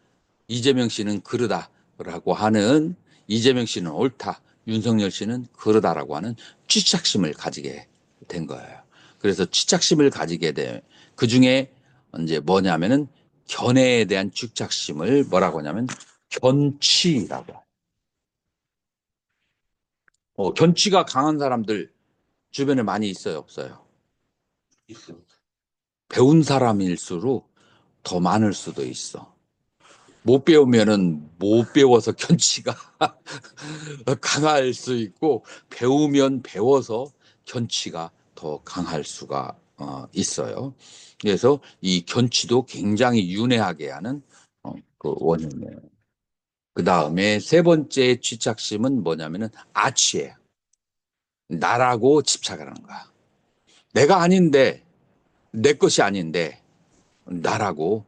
Speaker 1: 이재명 씨는 그르다라고 하는 이재명 씨는 옳다. 윤석열 씨는 그르다라고 하는 취착심을 가지게 된 거예요. 그래서 취착심을 가지게 돼. 그 중에 이제 뭐냐면은 견해에 대한 취착심을 뭐라고 하냐면 견취라고. 견취가 강한 사람들 주변에 많이 있어요, 없어요?
Speaker 3: 있어.
Speaker 1: 배운 사람일수록 더 많을 수도 있어. 못 배우면은 못 배워서 견치가 강할 수 있고 배우면 배워서 견치가 더 강할 수가 있어요. 그래서 이 견치도 굉장히 윤회하게 하는 그 원인이에요. 그 다음에 세 번째 취착심은 뭐냐면은 아치예요. 나라고 집착하는 거야. 내가 아닌데 내 것이 아닌데 나라고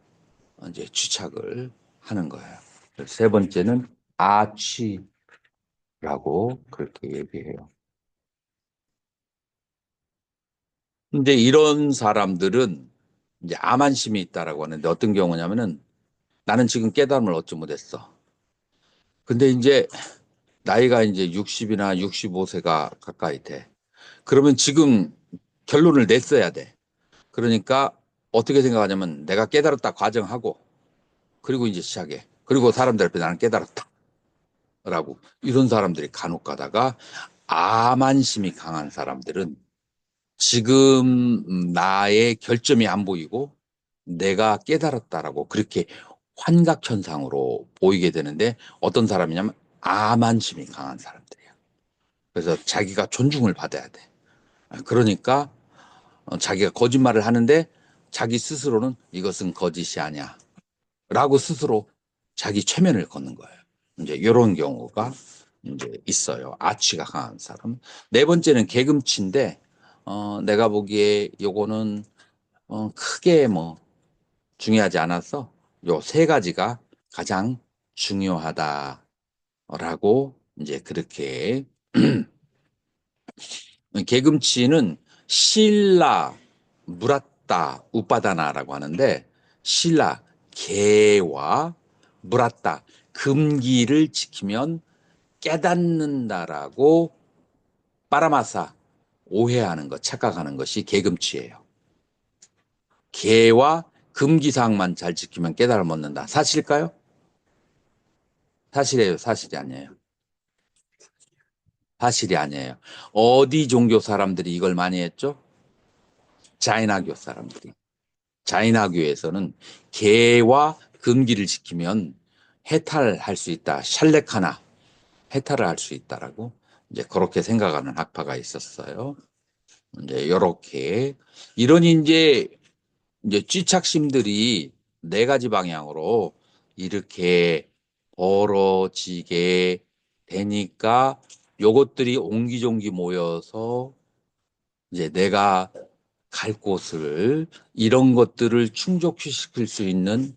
Speaker 1: 이제 취착을 하는 거예요. 세 번째는 아취라고 그렇게 얘기해요. 근데 이런 사람들은 이제 암안심이 있다라고 하는데 어떤 경우냐면은 나는 지금 깨달음을 얻지 못했어. 근데 이제 나이가 이제 60이나 65세가 가까이 돼. 그러면 지금 결론을 냈어야 돼. 그러니까 어떻게 생각하냐면 내가 깨달았다 과정하고 그리고 이제 시작해. 그리고 사람들 앞에 나는 깨달았다. 라고. 이런 사람들이 간혹 가다가 암안심이 강한 사람들은 지금 나의 결점이 안 보이고 내가 깨달았다라고 그렇게 환각현상으로 보이게 되는데 어떤 사람이냐면 암안심이 강한 사람들이야. 그래서 자기가 존중을 받아야 돼. 그러니까 자기가 거짓말을 하는데 자기 스스로는 이것은 거짓이 아니야. 라고 스스로 자기 최면을 걷는 거예요. 이제 이런 경우가 이제 있어요. 아치가 강한 사람. 네 번째는 개금치인데, 내가 보기에 요거는, 크게 뭐 중요하지 않아서 요 세 가지가 가장 중요하다라고 이제 그렇게 개금치는 신라, 무라따, 우빠다나라고 하는데 신라, 개와 무라따, 금기를 지키면 깨닫는다라고 빠라마사 오해하는 것, 착각하는 것이 개금치예요. 개와 금기사항만 잘 지키면 깨달음을 얻는다. 사실일까요? 사실이에요, 사실이 아니에요. 사실이 아니에요. 어디 종교 사람들이 이걸 많이 했죠? 자인화교 사람들이. 자인화교에서는 개와 금기를 지키면 해탈할 수 있다. 샬렉하나 해탈을 할 수 있다라고 이제 그렇게 생각하는 학파가 있었어요. 이제 이렇게 이런 이제 쥐착심들이 네 가지 방향으로 이렇게 벌어지게 되니까 요것들이 옹기종기 모여서 이제 내가 갈 곳을 이런 것들을 충족시킬 수 있는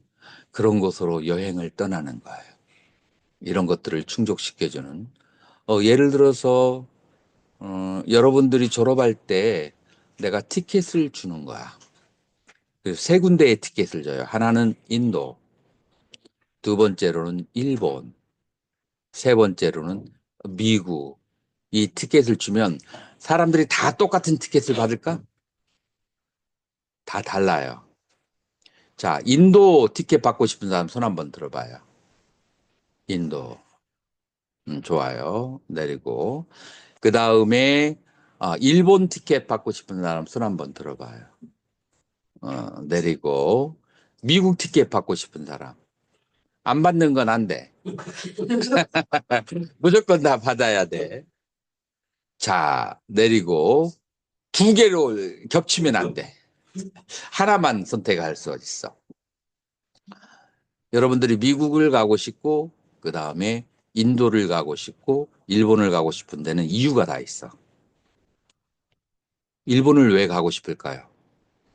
Speaker 1: 그런 곳으로 여행을 떠나는 거예요. 이런 것들을 충족시켜주는. 예를 들어서 여러분들이 졸업할 때 내가 티켓을 주는 거야. 그래서 세 군데의 티켓을 줘요. 하나는 인도, 두 번째로는 일본, 세 번째로는 미국. 이 티켓을 주면 사람들이 다 똑같은 티켓을 받을까? 다 달라요. 자, 인도 티켓 받고 싶은 사람 손 한번 들어봐요. 인도. 좋아요. 내리고. 그 다음에 일본 티켓 받고 싶은 사람 손 한번 들어봐요. 내리고. 미국 티켓 받고 싶은 사람. 안 받는 건 안 돼. 무조건 다 받아야 돼. 자, 내리고. 두 개로 겹치면 안 돼. 하나만 선택할 수 있어. 여러분들이 미국을 가고 싶고, 그 다음에 인도를 가고 싶고, 일본을 가고 싶은 데는 이유가 다 있어. 일본을 왜 가고 싶을까요?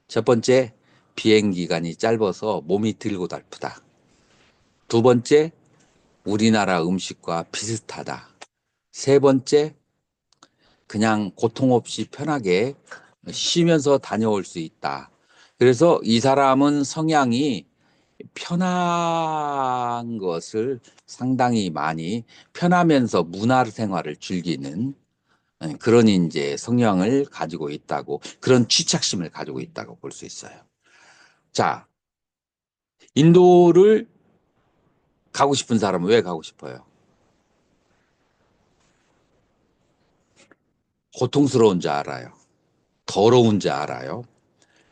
Speaker 1: 첫 번째, 비행 기간이 짧아서 몸이 들고 달프다. 두 번째, 우리나라 음식과 비슷하다. 세 번째, 그냥 고통 없이 편하게 쉬면서 다녀올 수 있다. 그래서 이 사람은 성향이 편한 것을 상당히 많이 편하면서 문화 생활을 즐기는 그런 이제 성향을 가지고 있다고, 그런 취착심을 가지고 있다고 볼 수 있어요. 자, 인도를 가고 싶은 사람은 왜 가고 싶어요? 고통스러운 줄 알아요. 더러운 줄 알아요.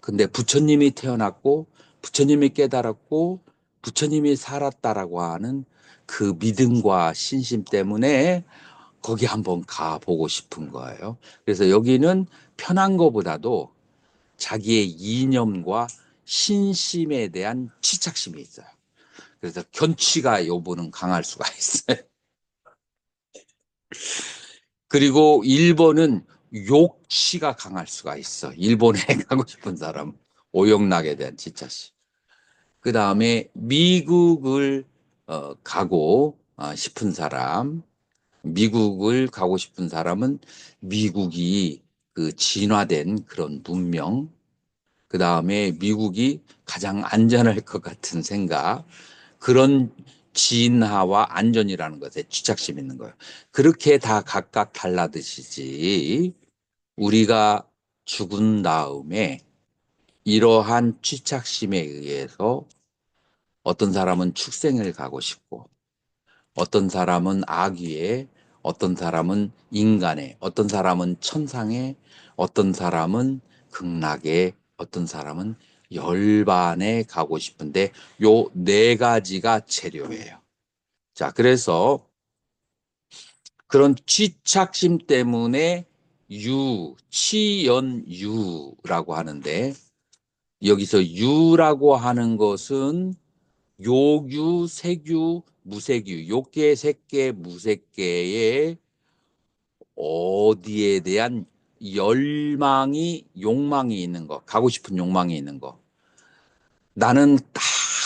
Speaker 1: 근데 부처님이 태어났고, 부처님이 깨달았고, 부처님이 살았다라고 하는 그 믿음과 신심 때문에 거기 한번 가보고 싶은 거예요. 그래서 여기는 편한 것보다도 자기의 이념과 신심에 대한 치착심이 있어요. 그래서 견취가 요분은 강할 수가 있어요. 그리고 일본은 욕치가 강할 수가 있어. 일본에 가고 싶은 사람, 오용락에 대한 치착심. 그 다음에 미국을 가고 싶은 사람, 미국을 가고 싶은 사람은 미국이 그 진화된 그런 문명, 그 다음에 미국이 가장 안전할 것 같은 생각, 그런 진화와 안전이라는 것에 취착심 있는 거예요. 그렇게 다 각각 달라드시지, 우리가 죽은 다음에 이러한 취착심에 의해서 어떤 사람은 축생을 가고 싶고, 어떤 사람은 악위에, 어떤 사람은 인간에, 어떤 사람은 천상에, 어떤 사람은 극락에, 어떤 사람은 열반에 가고 싶은데 요 네 가지가 재료예요. 자, 그래서 그런 취착심 때문에 치연유라고 하는데, 여기서 유라고 하는 것은 요유, 색유, 무색유, 요계, 색계, 무색계의 어디에 대한 열망이, 욕망이 있는 거, 가고 싶은 욕망이 있는 거. 나는 딱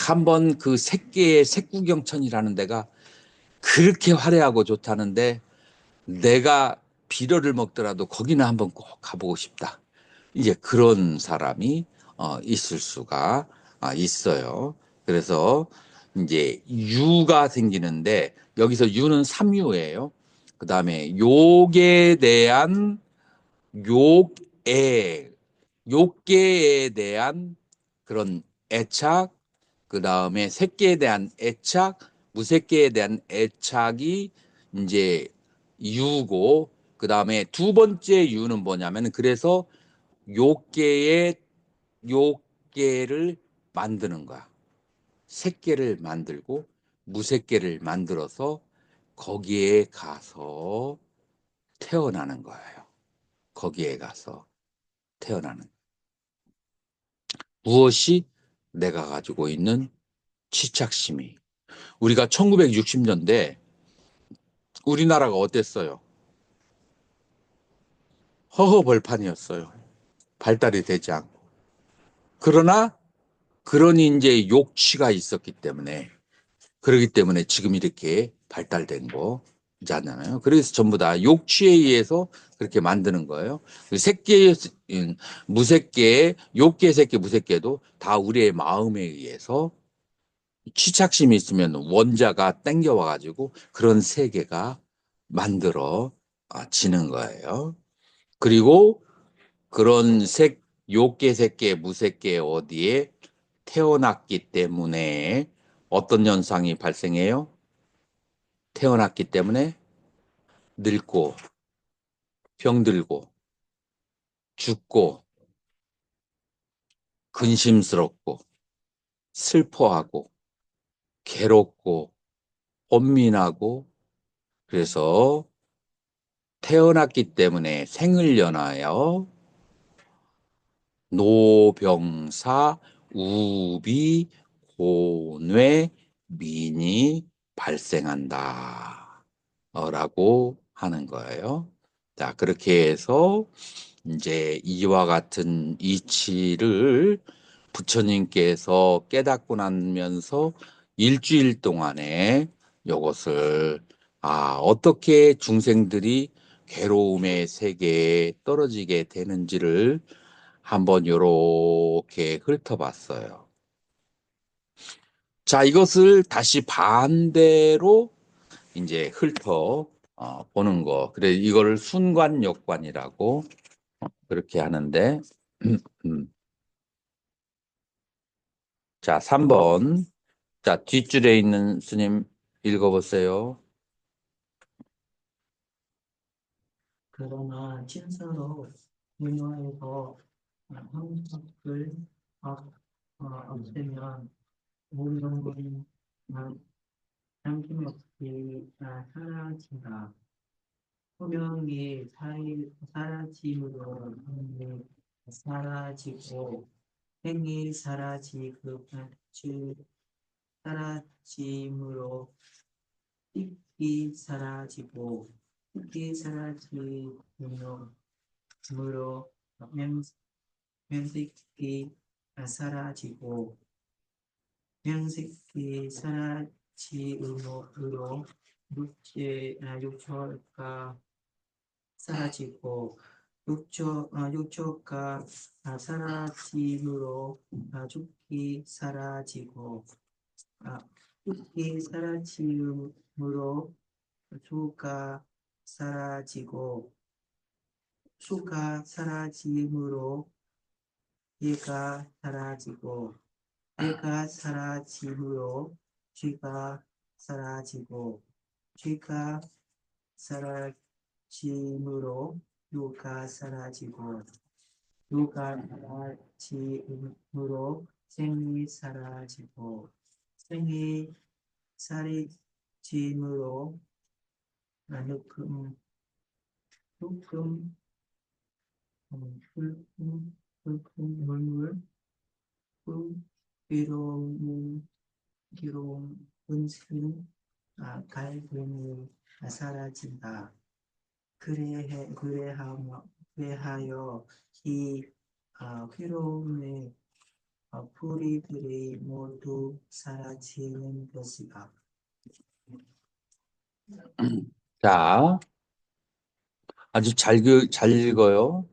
Speaker 1: 한번 그 색계의 색구경천이라는 데가 그렇게 화려하고 좋다는데, 내가 비료를 먹더라도 거기는 한번 꼭 가보고 싶다. 이제 그런 사람이 있을 수가 있어요. 그래서 이제 유가 생기는데, 여기서 유는 삼유예요. 그 다음에 욕에 대한 욕애, 욕계에 대한 그런 애착, 그 다음에 색계에 대한 애착, 무색계에 대한 애착이 이제 유고, 그 다음에 두 번째 유는 뭐냐면, 그래서 욕계의 욕계를 만드는 거야. 색계를 만들고 무색계를 만들어서 거기에 가서 태어나는 거예요. 거기에 가서 태어나는. 무엇이? 내가 가지고 있는 취착심이. 우리가 1960년대 우리나라가 어땠어요? 허허벌판이었어요. 발달이 되지 않고. 그러나 그런 이제 욕취가 있었기 때문에, 그렇기 때문에 지금 이렇게 발달된 거잖아요. 그래서 전부 다 욕취에 의해서 그렇게 만드는 거예요. 색계, 무색계, 욕계, 색계, 무색계도 다 우리의 마음에 의해서 취착심이 있으면 원자가 땡겨와가지고 그런 세계가 만들어지는 거예요. 그리고 그런 욕계, 색계, 무색계 어디에 태어났기 때문에 어떤 현상이 발생해요? 태어났기 때문에 늙고 병들고 죽고 근심스럽고 슬퍼하고 괴롭고 번민하고 그래서 태어났기 때문에 생을 연하여 노병사 우비 고뇌 민이 발생한다 라고 하는 거예요. 자, 그렇게 해서 이제 이와 같은 이치를 부처님께서 깨닫고 나면서 일주일 동안에 이것을 어떻게 중생들이 괴로움의 세계에 떨어지게 되는지를 한번 요렇게 훑어봤어요. 자, 이것을 다시 반대로 이제 훑어 보는 거. 그래, 이거를 순관역관이라고 그렇게 하는데, 자, 3번. 자, 뒷줄에 있는 스님 읽어보세요.
Speaker 7: 그러나 진서로 분노해서 형석을 없애면 모든 남김없이 사라진다. 소명이 사라짐으로 행위 사라지고 행위 사라짐으로 뜻이 사라지고 뜻이 사라짐으로 면색이 사라지고 면색이 사라짐으로 육체가 사라지고 육체가 사라짐으로 죽기 사라지고 죽기 사라짐으로 수가 사라지고 수가 사라짐으로 예가 사라지고 예가 사라짐으로 죄가 사라지고 죄가 사라짐으로 요가 사라지고 요가 사라짐으로 생이 사라지고 생이 사라짐으로 물물 괴로움 근심 갈등이 사라진다. 그래하여 이 괴로움의 뿌리들이 모두 사라지는 것이다.
Speaker 1: 자, 아주 잘 읽어요.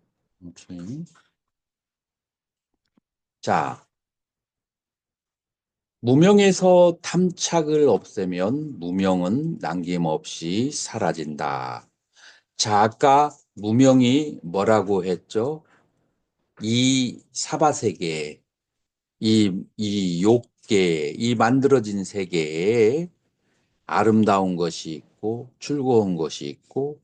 Speaker 1: 자, 무명에서 탐착을 없애면 무명은 남김없이 사라진다. 자, 아까 무명이 뭐라고 했죠? 이 사바세계, 이 욕계, 이 만들어진 세계에 아름다운 것이 있고 즐거운 것이 있고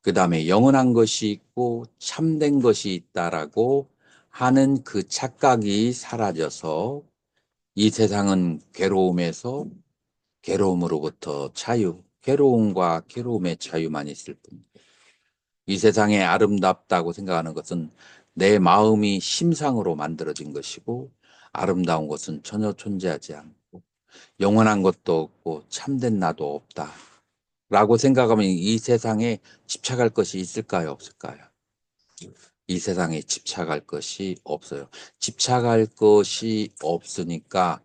Speaker 1: 그 다음에 영원한 것이 있고 참된 것이 있다라고 하는 그 착각이 사라져서 이 세상은 괴로움에서 괴로움으로부터 자유, 괴로움과 괴로움의 자유만 있을 뿐입니다. 이 세상에 아름답다고 생각하는 것은 내 마음이 심상으로 만들어진 것이고 아름다운 것은 전혀 존재하지 않고 영원한 것도 없고 참된 나도 없다 라고 생각하면 이 세상에 집착할 것이 있을까요? 없을까요? 이 세상에 집착할 것이 없어요. 집착할 것이 없으니까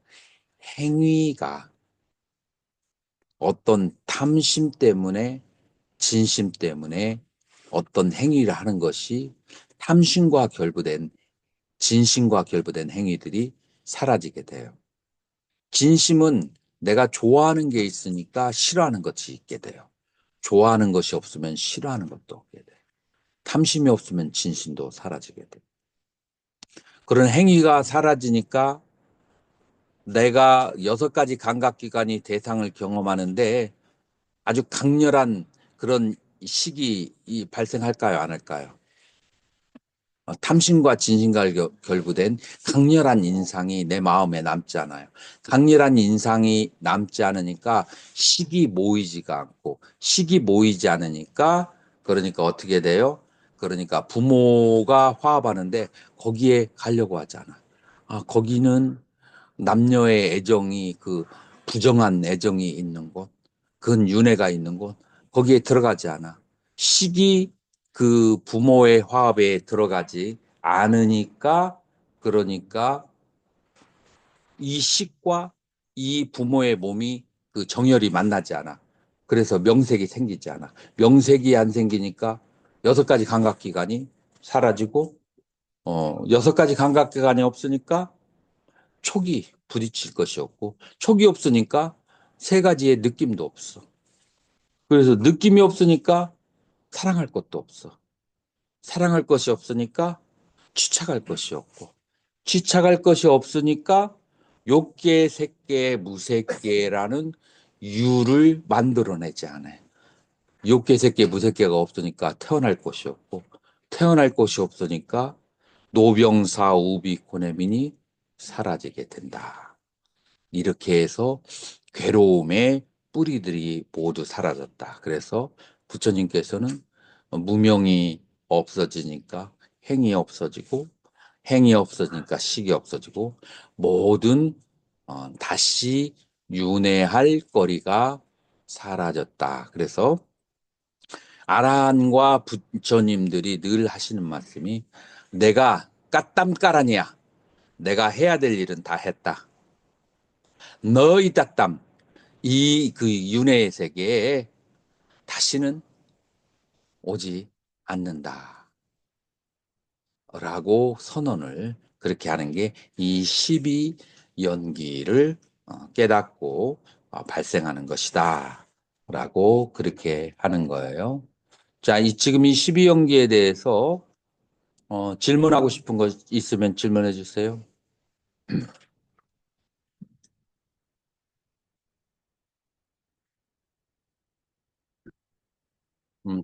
Speaker 1: 행위가 어떤 탐심 때문에 진심 때문에 어떤 행위를 하는 것이 탐심과 결부된 진심과 결부된 행위들이 사라지게 돼요. 진심은 내가 좋아하는 게 있으니까 싫어하는 것이 있게 돼요. 좋아하는 것이 없으면 싫어하는 것도 없게 돼요. 탐심이 없으면 진심도 사라지게 돼요. 그런 행위가 사라지니까 내가 6가지 감각기관이 대상을 경험하는데 아주 강렬한 그런 식이 발생할까요? 안 할까요? 탐심과 진심과 결부된 강렬한 인상이 내 마음에 남지 않아요. 강렬한 인상이 남지 않으니까 식이 모이지가 않고, 식이 모이지 않으니까, 그러니까 어떻게 돼요? 그러니까 부모가 화합하는데 거기에 가려고 하잖아. 거기는 남녀의 애정이 그 부정한 애정이 있는 곳, 그건 윤회가 있는 곳, 거기에 들어가지 않아. 식이 그 부모의 화합에 들어가지 않으니까, 그러니까 이 식과 이 부모의 몸이 그 정열이 만나지 않아. 그래서 명색이 생기지 않아. 명색이 안 생기니까 6가지 감각기관이 사라지고, 6가지 감각기관이 없으니까 촉이 부딪힐 것이 없고, 촉이 없으니까 3가지의 느낌도 없어. 그래서 느낌이 없으니까 사랑할 것도 없어. 사랑할 것이 없으니까 취착할 것이 없고, 취착할 것이 없으니까 욕계, 색계, 무색계라는 유를 만들어내지 않아요. 욕계, 색계, 무색계가 없으니까 태어날 것이 없고, 태어날 것이 없으니까 노병사, 우비, 고뇌민이 사라지게 된다. 이렇게 해서 괴로움의 뿌리들이 모두 사라졌다. 그래서 부처님께서는 무명이 없어지니까 행이 없어지고, 행이 없어지니까 식이 없어지고, 모든 다시 윤회할 거리가 사라졌다. 그래서 아란과 부처님들이 늘 하시는 말씀이, 내가 까땀까라니야. 내가 해야 될 일은 다 했다. 너희 따땀, 이 그 윤회의 세계에 다시는 오지 않는다. 라고 선언을 그렇게 하는 게 이 12연기를 깨닫고 발생하는 것이다. 라고 그렇게 하는 거예요. 자, 지금 이 12연기에 대해서 질문하고 싶은 거 있으면 질문해 주세요.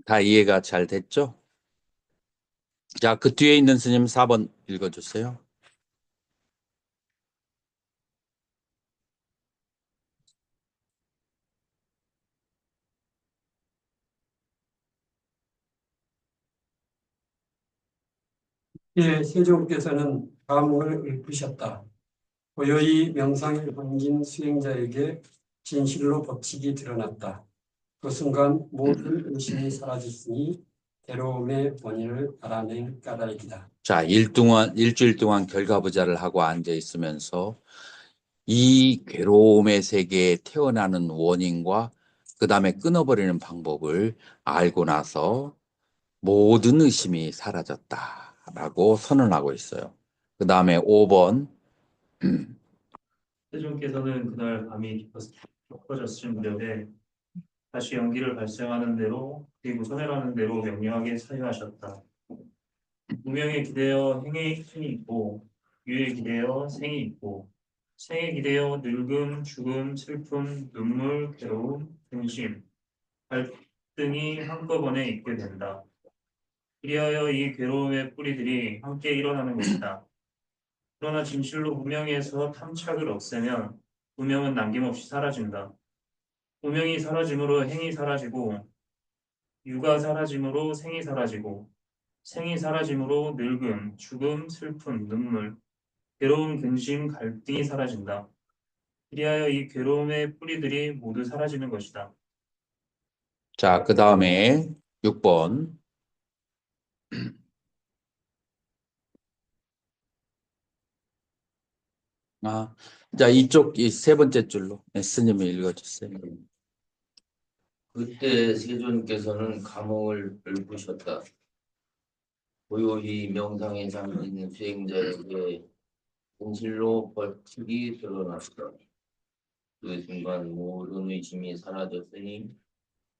Speaker 1: 다 이해가 잘 됐죠? 자, 그 뒤에 있는 스님 4번 읽어주세요.
Speaker 6: 예, 세종께서는 감을 읊으셨다. 고요히 명상에 잠긴 수행자에게 진실로 법칙이 드러났다. 그 순간 모든 의심이 사라졌으니 괴로움의 원인을 알아낸 까닭이다.
Speaker 1: 자, 일주일 동안 결과부자를 하고 앉아 있으면서 이 괴로움의 세계에 태어나는 원인과 그 다음에 끊어버리는 방법을 알고 나서 모든 의심이 사라졌다라고 선언하고 있어요. 그 다음에 5번.
Speaker 8: 세종께서는 그날 밤이 깊어졌을 무렵에 다시 연기를 발생하는 대로 그리고 손해라는 대로 명료하게 사유하셨다. 무명에 기대어 행이 있고 유에 기대어 생이 있고 생에 기대어 늙음, 죽음, 슬픔, 눈물, 괴로움, 근심, 갈등이 한꺼번에 있게 된다. 그리하여 이 괴로움의 뿌리들이 함께 일어나는 것이다. 그러나 진실로 무명에서 탐착을 없애면 무명은 남김없이 사라진다. 무명이 사라짐으로 행이 사라지고 유가 사라짐으로 생이 사라지고 생이 사라짐으로 늙음, 죽음, 슬픔, 눈물, 괴로움, 근심, 갈등이 사라진다. 그리하여 이 괴로움의 뿌리들이 모두 사라지는 것이다.
Speaker 1: 자, 그 다음에 6번. 자, 이쪽 이 3번째 줄로 스님이 읽어주세요.
Speaker 5: 그때 세존께서는 감옥을 읊으셨다. 고요히 명상에 잠기는 수행자에게 진실로 벌칙이 드러났다. 그 순간 모든 의심이 사라졌으니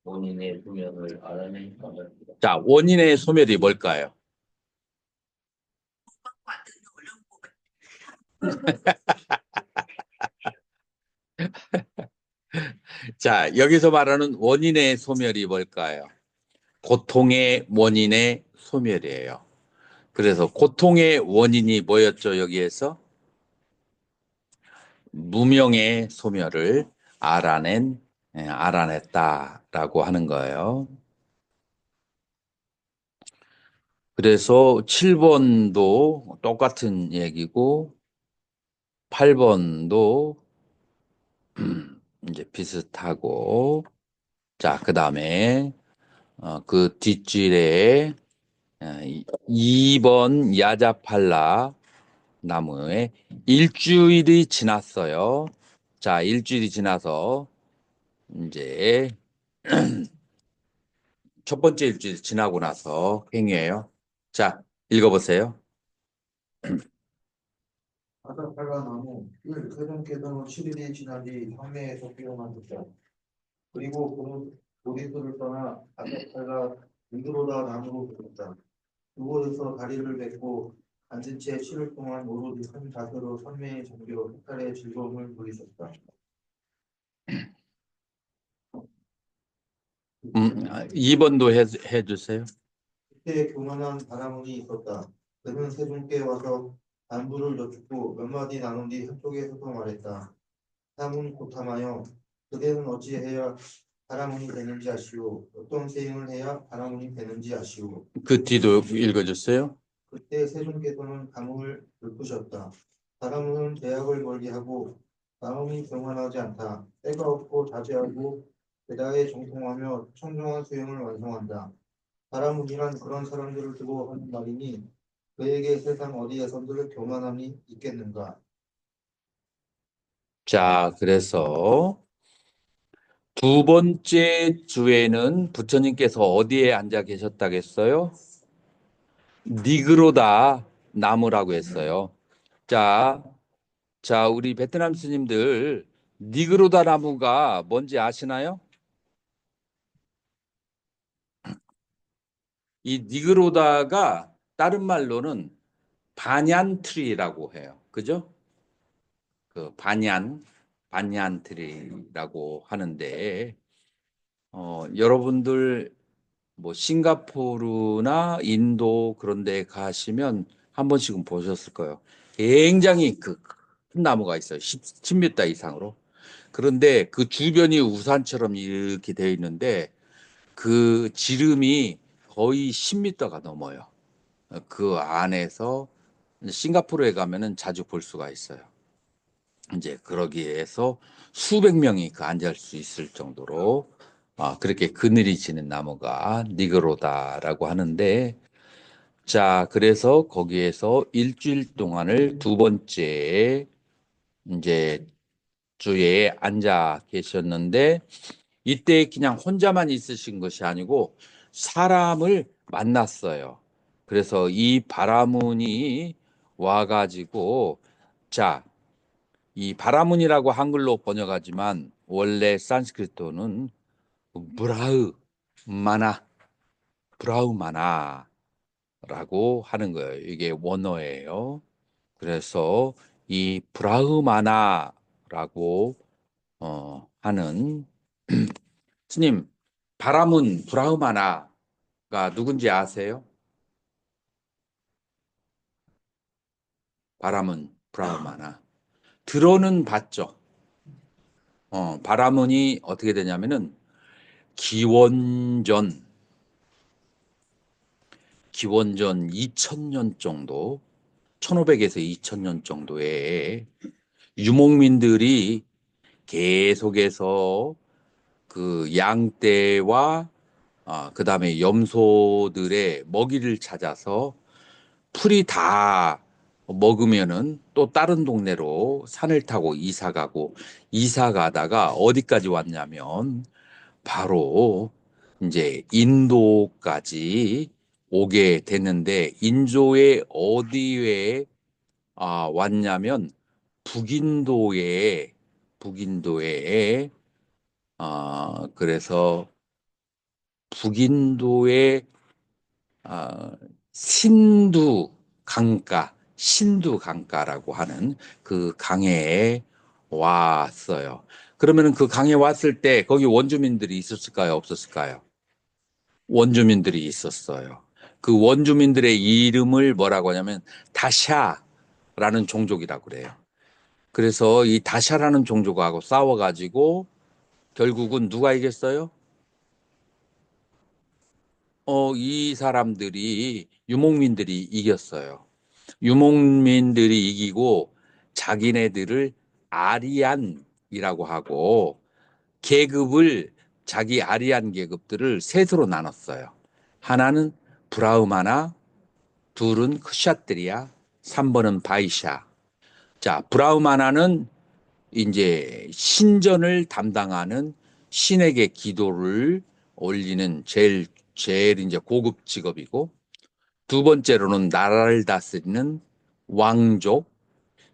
Speaker 5: 본인의 소명을 알아낸 까닭이다.
Speaker 1: 자, 원인의 소멸이 뭘까요? 자, 여기서 말하는 원인의 소멸이 뭘까요? 고통의 원인의 소멸이에요. 그래서 고통의 원인이 뭐였죠? 여기에서 무명의 소멸을 알아냈다라고 하는 거예요. 그래서 7번도 똑같은 얘기고 8번도 이제 비슷하고, 자, 그 다음에 그 뒷줄에 2번 야자팔라 나무에 일주일이 지났어요. 자, 일주일이 지나서 이제 첫 번째 일주일 지나고 나서 행위예요. 자, 읽어보세요.
Speaker 9: 아사팔라 나무 을 세종께서는 7일이 지난 뒤 황매에서 피어났었다. 그리고 보리스를 떠나 아사팔라 미드로다 나무로 들었다. 그곳에서 다리를 뱉고 앉은 채 7일 동안 오로지 한 자세로 선매의 정교로 색깔의 즐거움을 누리셨다.
Speaker 1: 2번도 해주세요.
Speaker 9: 그때 교만한 바라문이 있었다. 그는 세종께 와서 안부를 여쭙고 몇 마디 나눈 뒤 한쪽에 서서 말했다. 사문 고탐하여 그대는 어찌해야 바라문이 되는지 아시오. 어떤 세임을 해야 바라문이 되는지 아시오.
Speaker 1: 그 뒤도 읽어주세요.
Speaker 9: 그때 세종께서는 감흥을 읊으셨다. 바라문은 대학을 멀리하고 마음이 경건하지 않다. 때가 없고 자제하고 대다에 정통하며 청정한 수행을 완성한다. 바라문이란 그런 사람들을 두고 하는 말이니 그에게 세상 어디에선들 교만함이 있겠는가.
Speaker 1: 자, 그래서 두 번째 주에는 부처님께서 어디에 앉아 계셨다겠어요? 니그로다 나무라고 했어요. 자, 우리 베트남 스님들 니그로다 나무가 뭔지 아시나요? 이 니그로다가 다른 말로는 반얀트리라고 해요. 그죠? 그 반얀트리라고 하는데, 여러분들 뭐 싱가포르나 인도 그런 데 가시면 한 번씩은 보셨을 거예요. 굉장히 그 큰 나무가 있어요. 10m 이상으로. 그런데 그 주변이 우산처럼 이렇게 되어 있는데 그 지름이 거의 10m가 넘어요. 그 안에서 싱가포르에 가면은 자주 볼 수가 있어요. 이제 그러기에서 수백 명이 그 앉을 수 있을 정도로 그렇게 그늘이 지는 나무가 니그로다라고 하는데, 자, 그래서 거기에서 일주일 동안을 두 번째 이제 주에 앉아 계셨는데, 이때 그냥 혼자만 있으신 것이 아니고 사람을 만났어요. 그래서 이 바라문이 와가지고, 자, 이 바라문이라고 한글로 번역하지만 원래 산스크리트어는 브라우마나라고 하는 거예요. 이게 원어예요. 그래서 이 브라우마나라고 하는 스님, 바라문 브라우마나가 누군지 아세요? 바라문 브라우마나 들어는 봤죠. 바라문이 어떻게 되냐면은 기원전 2000년 정도, 1500에서 2000년 정도에 유목민들이 계속해서 그 양떼와 그다음에 염소들의 먹이를 찾아서 풀이 다 먹으면은 또 다른 동네로 산을 타고 이사 가고, 이사 가다가 어디까지 왔냐면 바로 이제 인도까지 오게 됐는데, 인도의 어디에 왔냐면 북인도에 그래서 북인도의 신두 강가라고 하는 그 강에 왔어요. 그러면은 그 강에 왔을 때 거기 원주민들이 있었을까요? 없었을까요? 원주민들이 있었어요. 그 원주민들의 이름을 뭐라고 하냐면 다샤라는 종족이라고 그래요. 그래서 이 다샤라는 종족하고 싸워가지고 결국은 누가 이겼어요? 이 사람들이 유목민들이 이겼어요. 유목민들이 이기고 자기네들을 아리안이라고 하고 계급을 자기 아리안 계급들을 셋으로 나눴어요. 하나는 브라흐마나, 둘은 크샤트리아, 3번은 바이샤. 자, 브라흐마나는 이제 신전을 담당하는 신에게 기도를 올리는 제일 이제 고급 직업이고, 두 번째로는 나라를 다스리는 왕족,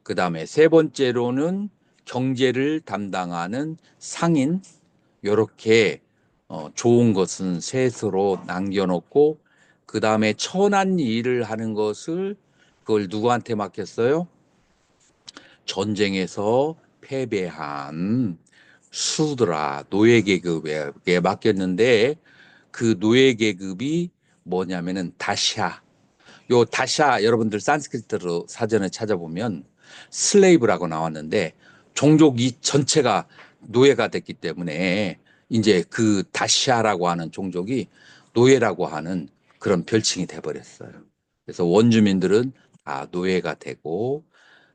Speaker 1: 그 다음에 세 번째로는 경제를 담당하는 상인, 요렇게 좋은 것은 셋으로 남겨놓고, 그 다음에 천한 일을 하는 것을 그걸 누구한테 맡겼어요? 전쟁에서 패배한 수드라 노예 계급에 맡겼는데, 그 노예 계급이 뭐냐면은 다샤. 요 다샤 여러분들 산스크리트로 사전에 찾아보면 슬레이브라고 나왔는데, 종족이 전체가 노예가 됐기 때문에 이제 그 다샤라고 하는 종족이 노예라고 하는 그런 별칭이 돼버렸어요. 그래서 원주민들은 다 노예가 되고,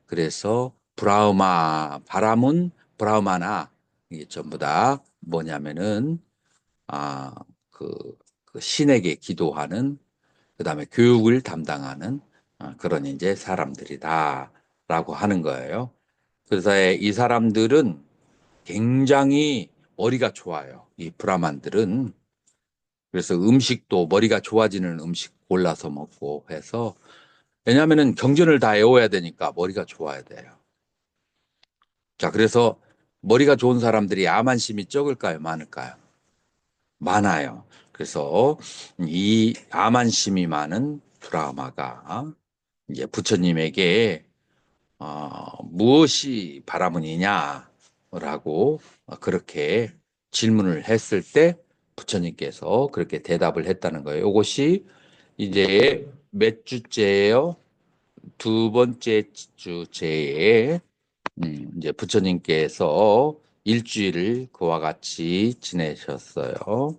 Speaker 1: 그래서 바람은 브라흐마나, 이게 전부 다 뭐냐면은 아, 그, 그 신에게 기도하는, 그다음에 교육을 담당하는 그런 이제 사람들이다라고 하는 거예요. 그래서 이 사람들은 굉장히 머리가 좋아요. 이 브라만들은. 그래서 음식도 머리가 좋아지는 음식 골라서 먹고 해서, 왜냐하면은 경전을 다 외워야 되니까 머리가 좋아야 돼요. 자, 그래서 머리가 좋은 사람들이 암환심이 적을까요? 많을까요? 많아요. 그래서 이 암환심이 많은 브라마가 이제 부처님에게 무엇이 바라문이냐라고 그렇게 질문을 했을 때 부처님께서 그렇게 대답을 했다는 거예요. 이것이 이제 몇 주째예요? 두 번째 주째에 이제 부처님께서 일주일을 그와 같이 지내셨어요.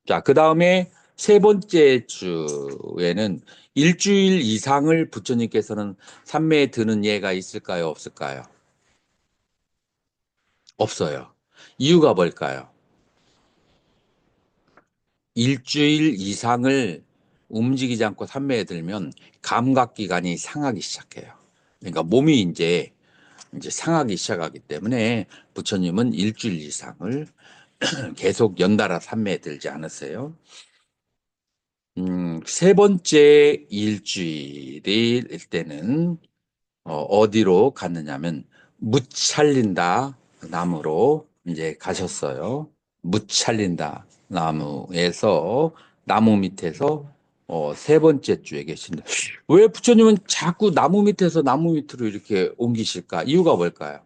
Speaker 1: 자, 그 다음에 세 번째 주에는 일주일 이상을 부처님께서는 산매에 드는 예가 있을까요? 없을까요? 없어요. 이유가 뭘까요? 일주일 이상을 움직이지 않고 산매에 들면 감각기관이 상하기 시작해요. 그러니까 몸이 이제 상하기 시작하기 때문에 부처님은 일주일 이상을 계속 연달아 산매에 들지 않으세요. 세 번째 일주일일 때는 어디로 갔느냐면 무찰린다 나무로 이제 가셨어요. 무찰린다 나무에서 나무 밑에서 세 번째 주에 계신데, 왜 부처님은 자꾸 나무 밑에서 나무 밑으로 이렇게 옮기실까? 이유가 뭘까요?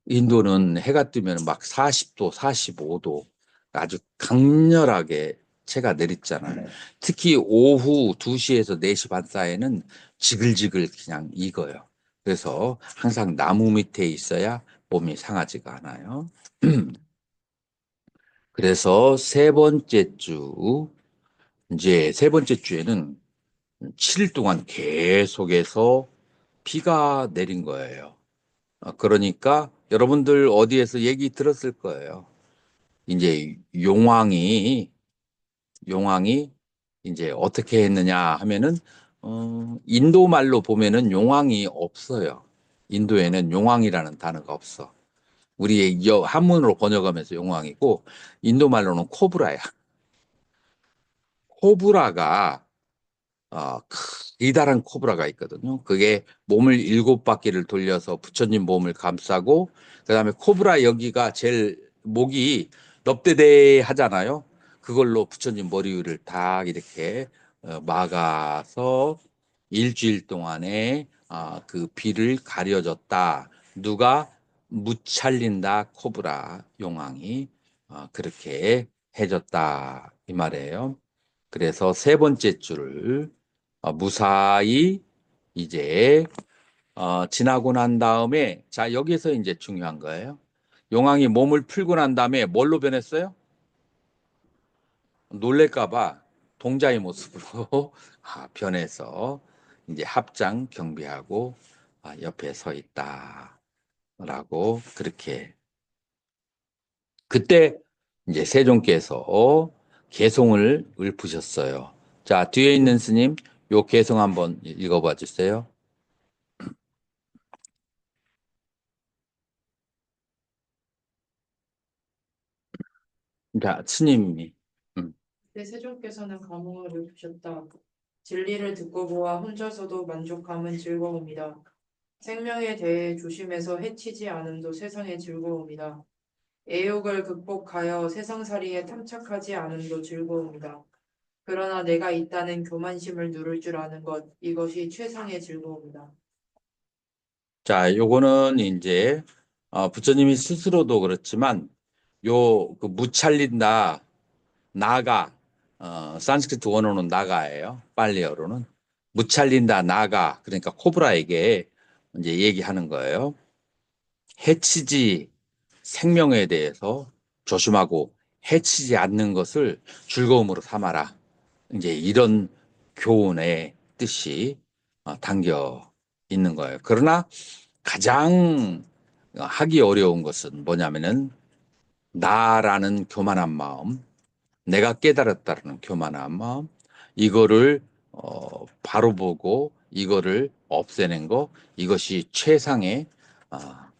Speaker 1: 인도는 해가 뜨면 막 40도, 45도 아주 강렬하게 채가 내리잖아요. 특히 오후 2시에서 4시 반 사이에는 지글지글 그냥 익어요. 그래서 항상 나무 밑에 있어야 몸이 상하지가 않아요. 그래서 이제 세 번째 주에는 7일 동안 계속해서 비가 내린 거예요. 그러니까 여러분들 어디에서 얘기 들었을 거예요. 이제 용왕이 이제 어떻게 했느냐 하면은 인도 말로 보면은 용왕이 없어요. 인도에는 용왕이라는 단어가 없어. 우리의 한문으로 번역하면서 용왕이고, 인도 말로는 코브라야. 코브라가 기다란 코브라가 있거든요. 그게 몸을 7바퀴를 돌려서 부처님 몸을 감싸고, 그다음에 코브라 여기가 제일 목이 넙대대하잖아요. 그걸로 부처님 머리 위를 딱 이렇게 막아서 일주일 동안에 그 비를 가려줬다. 누가? 무찰린다 코브라 용왕이 그렇게 해줬다 이 말이에요. 그래서 세 번째 줄을 무사히 이제 지나고 난 다음에 자 여기서 이제 중요한 거예요. 용왕이 몸을 풀고 난 다음에 뭘로 변했어요? 놀랄까봐 동자의 모습으로 변해서 이제 합장 경비하고 옆에 서 있다라고 그렇게 그때 이제 세종께서 개송을 읊으셨어요. 자 뒤에 있는 스님 요 개송 한번 읽어봐 주세요. 자 스님이
Speaker 10: 그때 세종께서는 감흥을 읊으셨다. 진리를 듣고 보아 혼자서도 만족함은 즐거움이다. 생명에 대해 조심해서 해치지 않음도 세상의 즐거움이다. 애욕을 극복하여 세상살이에 탐착하지 않음도 즐거움이다. 그러나 내가 있다는 교만심을 누를 줄 아는 것, 이것이 최상의 즐거움이다.
Speaker 1: 자 요거는 이제 부처님이 스스로도 그렇지만 요 그 무찰린다 나가 산스크리트 원어는 나가예요. 빨리어로는 무찰린다 나가 그러니까 코브라에게 이제 얘기하는 거예요. 해치지 생명에 대해서 조심하고 해치지 않는 것을 즐거움으로 삼아라. 이제 이런 교훈의 뜻이 담겨 있는 거예요. 그러나 가장 하기 어려운 것은 뭐냐면은 나라는 교만한 마음, 내가 깨달았다는 교만한 마음, 이거를 바로 보고 이거를 없애는 거, 이것이 최상의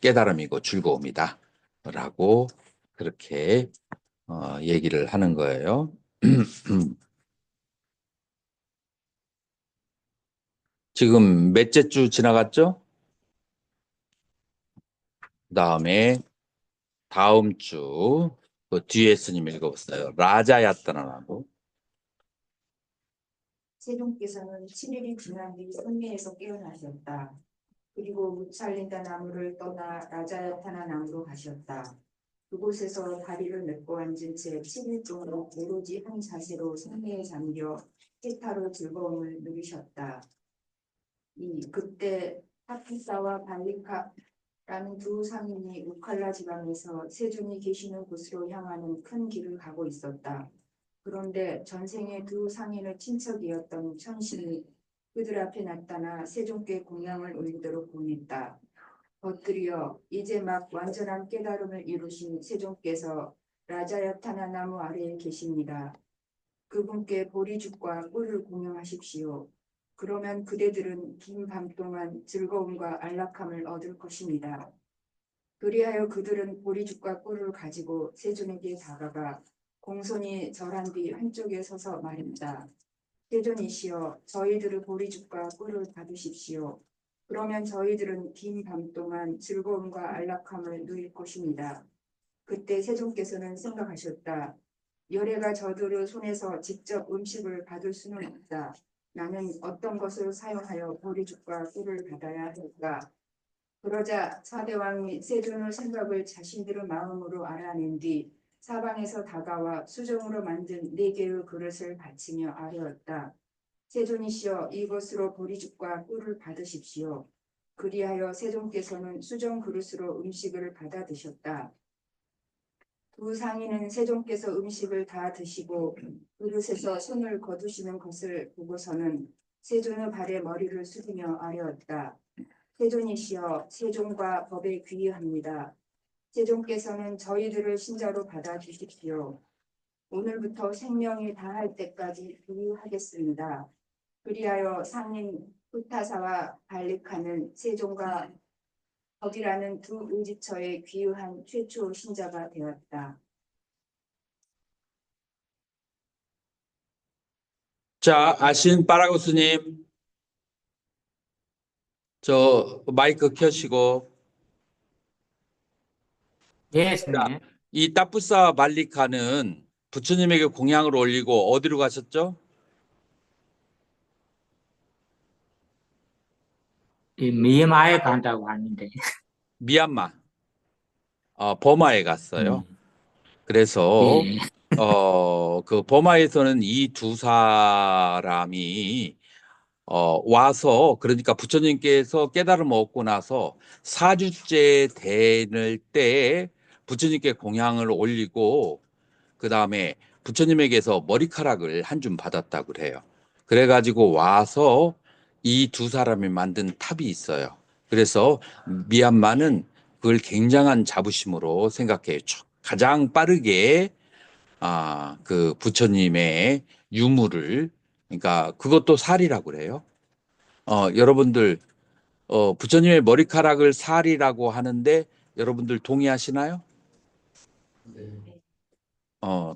Speaker 1: 깨달음이고 즐거움이다. 라고 그렇게 얘기를 하는 거예요. 지금 몇째 주 지나갔죠? 그다음에 다음 주 그 뒤에 스님 읽어봤어요. 라자야따나라고.
Speaker 11: 세종께서는 7일이 지난 뒤 선미에서 깨어나셨다. 그리고 무찰린다 나무를 떠나 라자야타나 나무로 가셨다. 그곳에서 다리를 메고 앉은 채 7일 동안 오로지 한 자세로 성미에 잠겨 해타로 즐거움을 누리셨다. 그때 타피사와 발리카라는 두 상인이 우칼라 지방에서 세존이 계시는 곳으로 향하는 큰 길을 가고 있었다. 그런데 전생에 두 상인의 친척이었던 천신이 그들 앞에 나타나 세종께 공양을 올리도록 보냈다. 겉들이여 이제 막 완전한 깨달음을 이루신 세종께서 라자야타나 나무 아래에 계십니다. 그분께 보리죽과 꿀을 공양하십시오. 그러면 그대들은 긴 밤 동안 즐거움과 안락함을 얻을 것입니다. 그리하여 그들은 보리죽과 꿀을 가지고 세존에게 다가가 공손히 절한 뒤 한쪽에 서서 말했다. 세존이시여, 저희들의 보리죽과 꿀을 받으십시오. 그러면 저희들은 긴 밤 동안 즐거움과 안락함을 누릴 것입니다. 그때 세종께서는 생각하셨다. 열애가 저들의 손에서 직접 음식을 받을 수는 없다. 나는 어떤 것을 사용하여 보리죽과 꿀을 받아야 할까? 그러자 사대왕이 세존의 생각을 자신들의 마음으로 알아낸 뒤 사방에서 다가와 수정으로 만든 4개의 그릇을 받치며 아뢰었다. 세존이시여, 이것으로 보리죽과 꿀을 받으십시오. 그리하여 세종께서는 수정 그릇으로 음식을 받아 드셨다. 두 상인은 세종께서 음식을 다 드시고 그릇에서 손을 거두시는 것을 보고서는 세존의 발에 머리를 숙이며 아뢰었다. 세존이시여, 세종과 법에 귀의합니다. 세종께서는 저희들을 신자로 받아주십시오. 오늘부터 생명이 다할 때까지 귀의하겠습니다. 그리하여 상인 후타사와 발리카는 세종과 법이라는 두 의지처에 귀의한 최초 신자가 되었다.
Speaker 1: 자, 아신 파라고스님, 저 마이크 켜시고.
Speaker 2: 예, 스님.
Speaker 1: 이 따푸사 말리카는 부처님에게 공양을 올리고 어디로 가셨죠?
Speaker 2: 이 미얀마에 간다고 하는데.
Speaker 1: 미얀마, 버마에 갔어요.
Speaker 2: 음.
Speaker 1: 그래서
Speaker 2: 예.
Speaker 1: 그 버마에서는 이 두 사람이 와서 그러니까 부처님께서 깨달음 얻고 나서 4주째 되는 때에 부처님께 공양을 올리고 그 다음에 부처님에게서 머리카락을 한 줌 받았다고 그래요. 그래가지고 와서 이 두 사람이 만든 탑이 있어요. 그래서 미얀마는 그걸 굉장한 자부심으로 생각해요. 가장 빠르게 그 부처님의 유물을 그러니까 그것도 살이라고 그래요. 여러분들 부처님의 머리카락을 살이라고 하는데 여러분들 동의하시나요?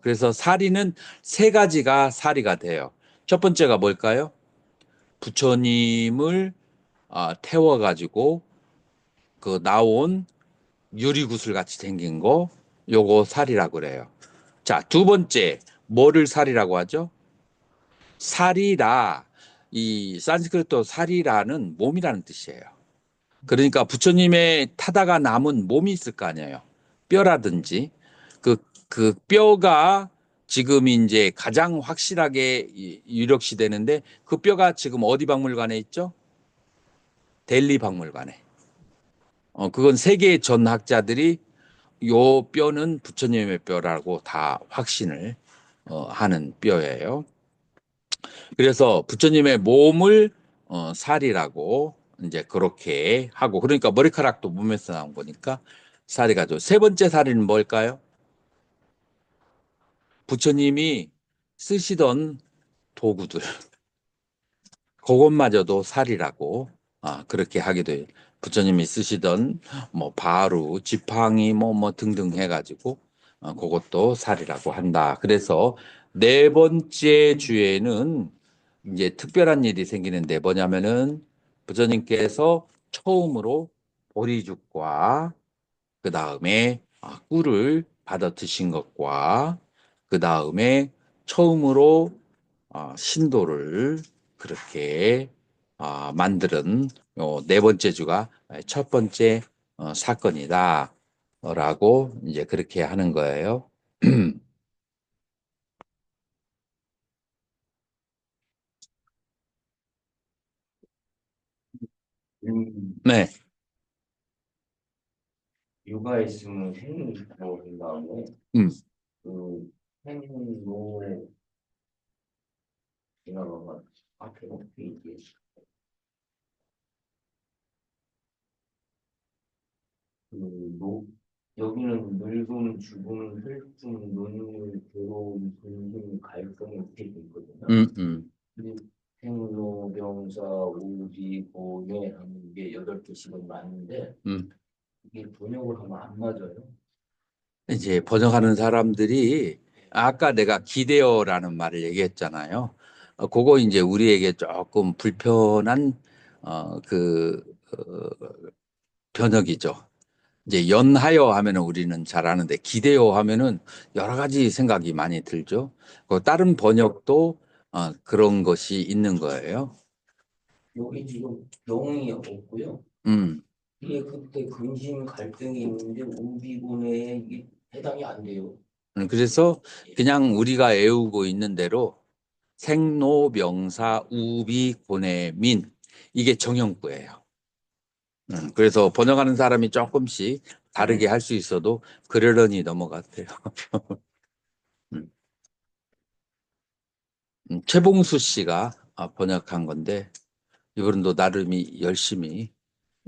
Speaker 1: 그래서 사리는 세 가지가 사리가 돼요. 첫 번째가 뭘까요? 부처님을 태워가지고 그 나온 유리구슬 같이 생긴 거, 요거 살이라고 그래요. 자, 두 번째, 뭐를 살이라고 하죠? 살이라, 이 산스크리트 살이라는 몸이라는 뜻이에요. 그러니까 부처님의 타다가 남은 몸이 있을 거 아니에요. 뼈라든지. 그 뼈가 지금 이제 가장 확실하게 유력시 되는데 그 뼈가 지금 어디 박물관에 있죠? 델리 박물관에. 그건 세계 전학자들이 요 뼈는 부처님의 뼈라고 다 확신을 하는 뼈예요. 그래서 부처님의 몸을 살이라고 이제 그렇게 하고 그러니까 머리카락도 몸에서 나온 거니까 살이가죠. 세 번째 살이는 뭘까요? 부처님이 쓰시던 도구들 그것마저도 살이라고 그렇게 하기도 해요. 부처님이 쓰시던 뭐 바루, 지팡이 뭐 등등 해가지고 그것도 살이라고 한다. 그래서 네 번째 주에는 이제 특별한 일이 생기는데 뭐냐면은 부처님께서 처음으로 보리죽과 그 다음에 꿀을 받아 드신 것과 그 다음에 처음으로 신도를 그렇게 만드는 네 번째 주가 첫 번째 사건이다 라고 이제 그렇게 하는 거예요. 네.
Speaker 5: 유가 있으면 생이 들어온 다음에
Speaker 1: 음.
Speaker 5: 그 생로 지나가면 앞에 어떻게 이게 그노 여기는 늙음, 죽음, 혈중, 노인물, 괴로움, 근심, 갈등 이렇게 돼 있거든요. 근데 생로, 병사, 우지, 고뇌 하는 게 8개씩은 맞는데 이게 번역을 하면 안 맞아요.
Speaker 1: 이제 번역하는 사람들이 아까 내가 기대어라는 말을 얘기했잖아요. 그거 이제 우리에게 조금 불편한 번역이죠. 이제 연하여 하면은 우리는 잘 아는데 기대어 하면은 여러 가지 생각이 많이 들죠. 다른 번역도 그런 것이 있는 거예요.
Speaker 5: 여기 지금 영이 없고요. 이게 그때 근심 갈등이 있는데 우비고뇌에 이게 해당이 안 돼요.
Speaker 1: 그래서 그냥 우리가 애우고 있는 대로 생로 명사 우비 고뇌 민 이게 정형구예요. 그래서 번역하는 사람이 조금씩 다르게 할 수 있어도 그러려니 넘어갔대요. 최봉수 씨가 번역한 건데 이분도 나름이 열심히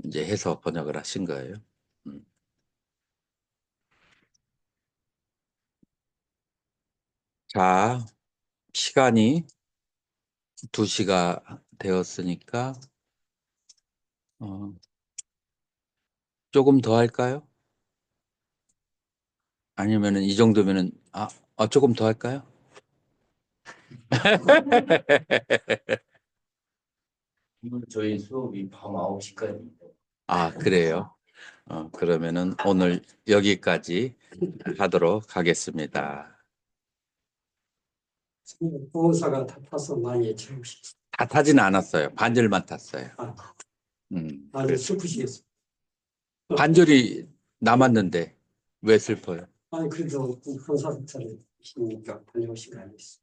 Speaker 1: 이제 해서 번역을 하신 거예요. 자, 시간이 2시가 되었으니까 조금 더 할까요? 아니면은 이 정도면은 조금 더 할까요?
Speaker 5: 저희 수업이 밤 9시까지.
Speaker 1: 그래요. 그러면은 오늘 여기까지 하도록 하겠습니다.
Speaker 6: 부모사가 다 타서 많이 채우시.
Speaker 1: 다 타지는 않았어요. 반절만 탔어요.
Speaker 6: 아주 슬프시겠어요.
Speaker 1: 반절이 남았는데 왜 슬퍼요?
Speaker 6: 아니 그래도 본사부터는 시니까 다녀오신 거 아니겠어요?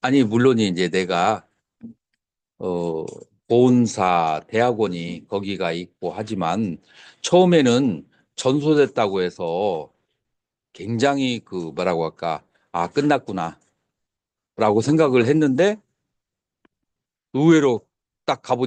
Speaker 1: 아니, 물론 이제 내가, 보은사 대학원이 거기가 있고 하지만 처음에는 전소됐다고 해서 굉장히 그 뭐라고 할까, 아, 끝났구나. 라고 생각을 했는데 의외로 딱 가보니까